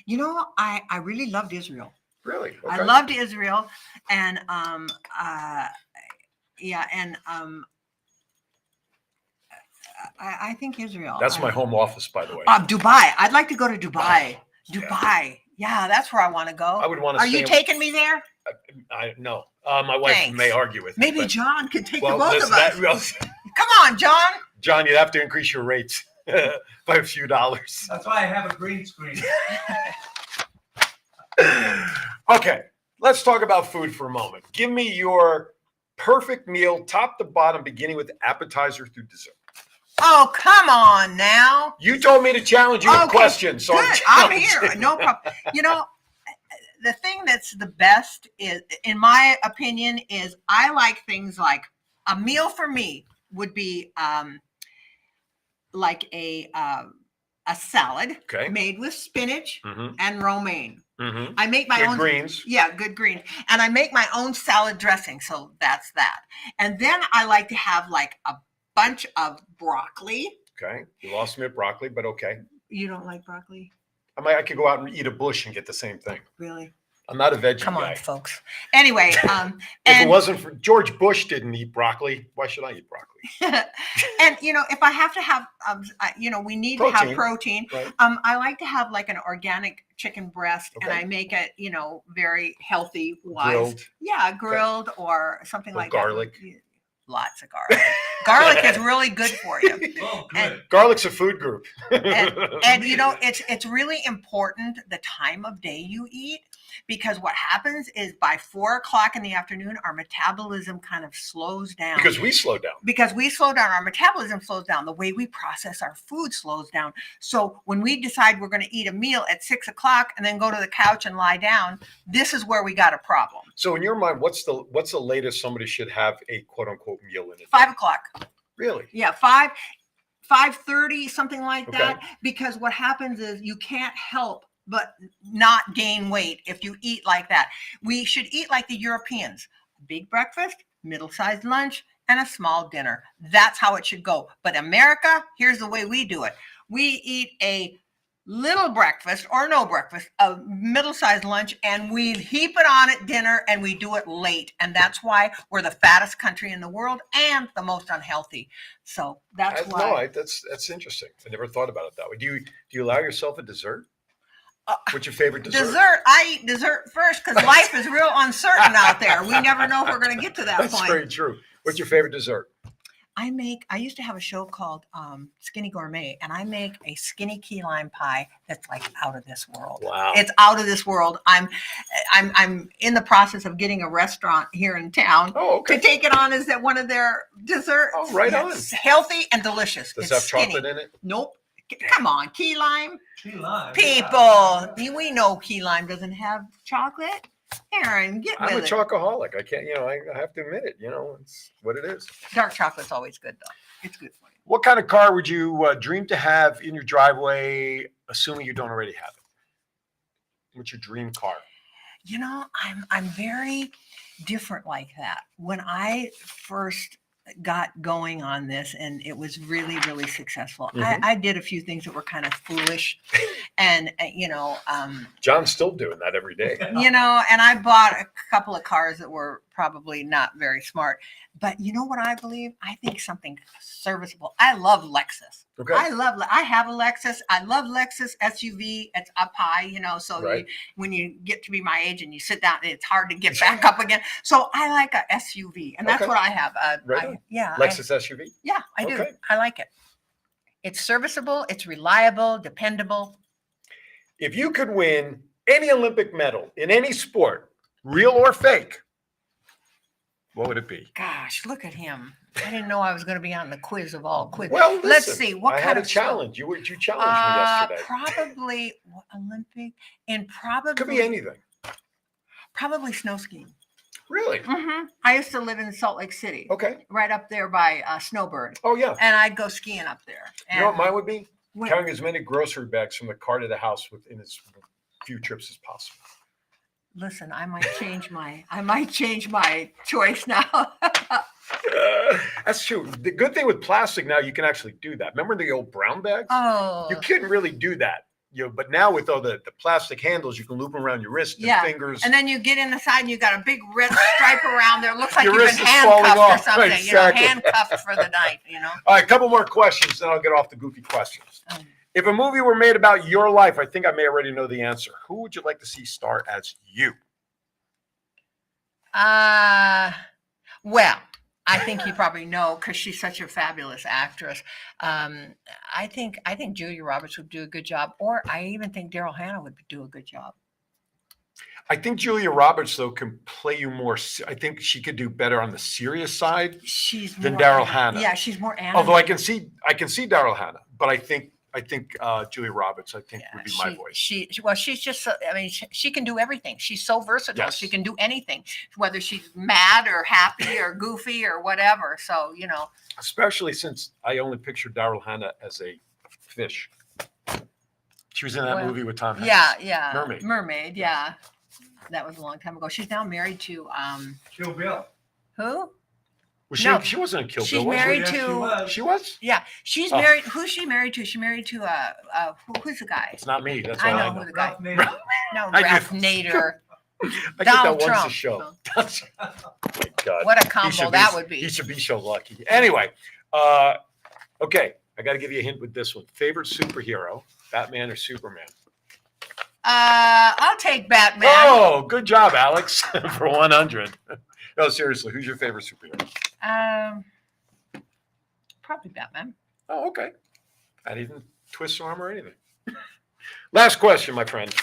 You know, I really loved Israel. Really? Okay. I loved Israel, and I think Israel. That's my home office, by the way. Dubai. I'd like to go to Dubai. Dubai. Yeah, that's where I want to go. I would want to. Are you taking me there? No. My wife Thanks. may argue with me. Maybe John could take well, the both of us. Come on, John. John, you'd have to increase your rates by a few dollars. That's why I have a green screen. Okay, let's talk about food for a moment. Give me your perfect meal, top to bottom, beginning with appetizer through dessert. Oh, come on now. You told me to challenge you with questions, so good. I'm here. No problem. You know, the thing that's the best is, in my opinion, is I like things like a meal for me would be like a salad made with spinach and romaine. I make my own greens. Yeah, good greens. And I make my own salad dressing. So that's that. And then I like to have like a bunch of broccoli. Okay. You lost me at broccoli, but okay. You don't like broccoli? I could go out and eat a bush and get the same thing. Really? I'm not a veggie Come guy. on, folks. Anyway, if it wasn't for George Bush didn't eat broccoli, why should I eat broccoli? And you know, if I have to have, you know, we need to have protein. Right. I like to have like an organic chicken breast, and I make it, you know, very healthy wise. Grilled. Yeah, grilled or something like garlic. that. Lots of garlic. Garlic is really good for you. Oh, good. Garlic's a food group. and you know, it's really important the time of day you eat, because what happens is by 4 o'clock in the afternoon, our metabolism kind of slows down. Because we slow down. Because we slow down, our metabolism slows down. The way we process our food slows down. So when we decide we're going to eat a meal at 6 o'clock and then go to the couch and lie down, this is where we got a problem. So in your mind, what's the latest somebody should have a quote unquote meal in it? 5 o'clock. Really? Yeah, 5:30, something like that. Because what happens is you can't help but not gain weight if you eat like that. We should eat like the Europeans: big breakfast, middle-sized lunch, and a small dinner. That's how it should go. But America, here's the way we do it. We eat a little breakfast or no breakfast, a middle-sized lunch, and we heap it on at dinner, and we do it late. And that's why we're the fattest country in the world and the most unhealthy. So that's why. No, that's interesting. I never thought about it that way. Do you allow yourself a dessert? What's your favorite dessert? Dessert. I eat dessert first because life is real uncertain out there. We never know if we're going to get to that point. That's very true. What's your favorite dessert? I used to have a show called Skinny Gourmet, and I make a skinny key lime pie that's like out of this world. Wow. It's out of this world. I'm in the process of getting a restaurant here in town to take it on as one of their desserts. Oh, right on. It's healthy and delicious. Does it have chocolate in it? Nope. Come on, key lime. Key lime. People, we know key lime doesn't have chocolate. Aaron, get with it. I'm a chocoholic. I can't, I have to admit it. It's what it is. Dark chocolate's always good, though. It's good for you. What kind of car would you dream to have in your driveway, assuming you don't already have it? What's your dream car? I'm very different like that. When I first got going on this, and it was really, really successful. I did a few things that were kind of foolish, and John's still doing that every day. And I bought a couple of cars that were probably not very smart. But you know what I believe? I think something serviceable. I love Lexus. Okay. I have a Lexus. I love Lexus SUV. It's up high, so right. when you get to be my age and you sit down, it's hard to get back up again. So I like a SUV, and that's what I have. Lexus SUV? Yeah, I do. Okay. I like it. It's serviceable. It's reliable, dependable. If you could win any Olympic medal in any sport, real or fake, what would it be? Gosh, look at him. I didn't know I was going to be on the quiz of all quiz. Well, listen, let's see. What I kind had of a challenge. You challenged me yesterday. Probably Olympic, and probably Could be anything. Probably snow skiing. Really? Mm-hmm. I used to live in Salt Lake City. Okay. Right up there by Snowbird. Oh yeah. And I'd go skiing up there. And You know what mine would be? carrying as many grocery bags from the car to the house within as few trips as possible. Listen, I might change my choice now. That's true. The good thing with plastic now, you can actually do that. Remember the old brown bags? Oh, You couldn't really do that. But now with all the plastic handles, you can loop them around your wrist and yeah. fingers. And then you get in the side and you got a big red stripe around there. It looks like Your you've been wrist is falling handcuffed or off. something. Right, exactly. Handcuffed for the night. All right, a couple more questions, then I'll get off the goofy questions. If a movie were made about your life, I think I may already know the answer. Who would you like to see star as you? Well, I think you probably know because she's such a fabulous actress. I think Julia Roberts would do a good job, or I even think Daryl Hannah would do a good job. I think Julia Roberts, though, can play you more. I think she could do better on the serious side than Daryl Hannah. Yeah, she's more animated. Although I can see Daryl Hannah, but I think Julia Roberts, would be my voice. She's just, she can do everything. She's so versatile. Yes. She can do anything, whether she's mad or happy or goofy or whatever. So, Especially since I only picture Daryl Hannah as a fish. She was in that movie with Tom Hanks. Yeah. Mermaid, yeah. That was a long time ago. She's now married to Kill Bill. who? Was she? No. She wasn't in Kill She's Bill. Was married she? to. She was. Yeah, she's Oh. married. Who's she married to? She's married to who's the guy? It's not me. That's all I I know know. who the guy. Ralph Nader. No, I Ralph do. Nader. I get that Donald once a Trump. show. Oh my God. What a He combo should that would be. He should be so lucky. Anyway, okay, I got to give you a hint with this one. Favorite superhero, Batman or Superman? I'll take Batman. Oh, good job, Alex, for 100. No, seriously, who's your favorite superhero? Probably Batman. Oh, okay. Not even twist arm or anything. Last question, my friend.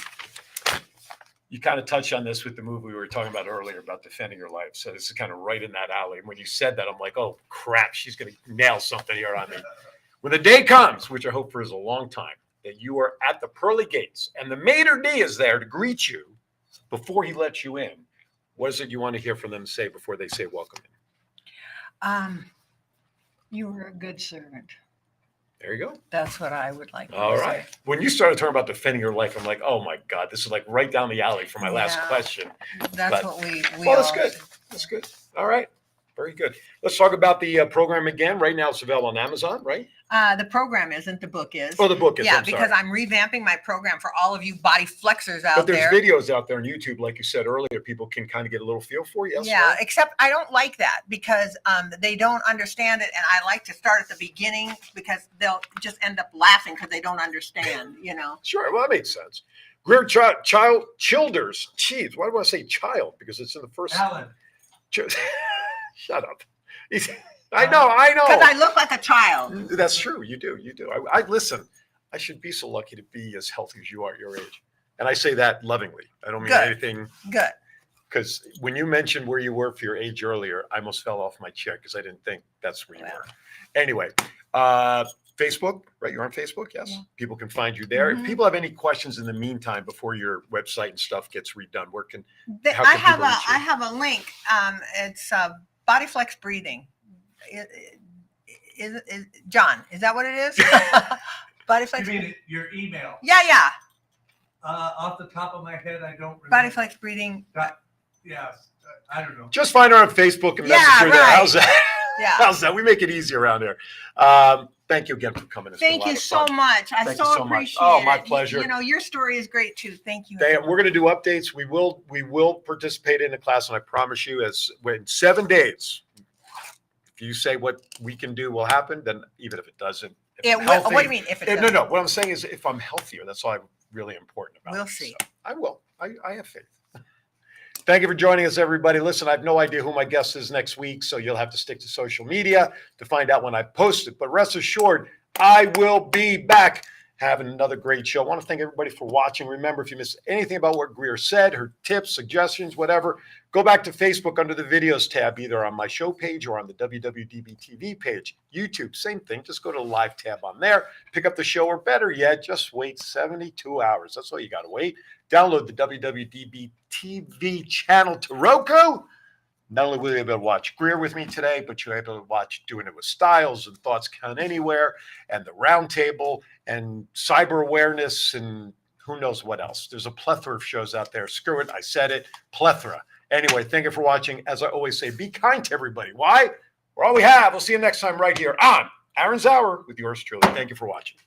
You kind of touched on this with the movie we were talking about earlier about defending your life. So this is kind of right in that alley. And when you said that, I'm like, oh, crap, she's going to nail something here on me. When the day comes, which I hope for is a long time, that you are at the pearly gates and the maitre d' is there to greet you before he lets you in, what is it you want to hear from them say before they say welcome in? You were a good servant. There you go. That's what I would like. All right. When you started talking about defending your life, I'm like, oh my God, this is like right down the alley for my last Yeah. question. That's But- what we Well, that's all- good. That's good. All right. Very good. Let's talk about the program again. Right now, it's available on Amazon, right? The program isn't, the book is. Oh, the book is. Yeah, I'm because sorry. I'm revamping my program for all of you body flexors out But there's there. videos out there on YouTube, like you said earlier. People can kind of get a little feel for you. Yes, Yeah, no? except I don't like that because they don't understand it, and I like to start at the beginning because they'll just end up laughing because they don't understand. Sure. Well, that makes sense. Greer Childers. Jeez, why do I say child? Because it's in the first. Alan. Shut up. I know. Because I look like a child. That's true. You do. I listen. I should be so lucky to be as healthy as you are at your age. And I say that lovingly. I don't mean Good. anything. Good. Because when you mentioned where you were for your age earlier, I almost fell off my chair because I didn't think that's where you were. Anyway, Facebook, right? You're on Facebook, yes? Yeah. People can find you there. Mhm. If people have any questions in the meantime before your website and stuff gets redone, where can How I can have people reach you? I have a link. It's Body Flex Breathing. John, is that what it is? Body You Flex. mean your email? Yeah. Off the top of my head, I don't remember. Body Flex Breathing. Yes, I don't know. just find her on Facebook and Yeah, message her there. right. How's that? Yeah. How's that? We make it easy around here. Thank you again for coming. It's been a Thank lot you of so fun. much. I Thank you so so much. appreciate Oh, it. my pleasure. Your story is great too. Thank you. We're going to do updates. We will participate in the class, and I promise you, in 7 days, if you say what we can do will happen, then even if it doesn't, if I'm What healthy- do you mean? If it no. What I'm saying is, if I'm healthier, that's all really important about. We'll it. see. So I will. I have faith. Thank you for joining us, everybody. Listen, I have no idea who my guest is next week, so you'll have to stick to social media to find out when I post it. But rest assured, I will be back having another great show. I want to thank everybody for watching. Remember, if you missed anything about what Greer said, her tips, suggestions, whatever, go back to Facebook under the videos tab, either on my show page or on the WWDBTV page. YouTube, same thing. Just go to the live tab on there, pick up the show, or better yet, just wait 72 hours. That's all you got to wait. Download the WWDBTV channel to Roku. Not only will you be able to watch Greer with me today, but you'll be able to watch Doing It with Styles and Thoughts Count Anywhere and the Roundtable and Cyber Awareness and who knows what else. There's a plethora of shows out there. Screw it. I said it. Plethora. Anyway, thank you for watching. As I always say, be kind to everybody. Why? We're all we have. We'll see you next time right here on Aaron's Hour with yours truly. Thank you for watching.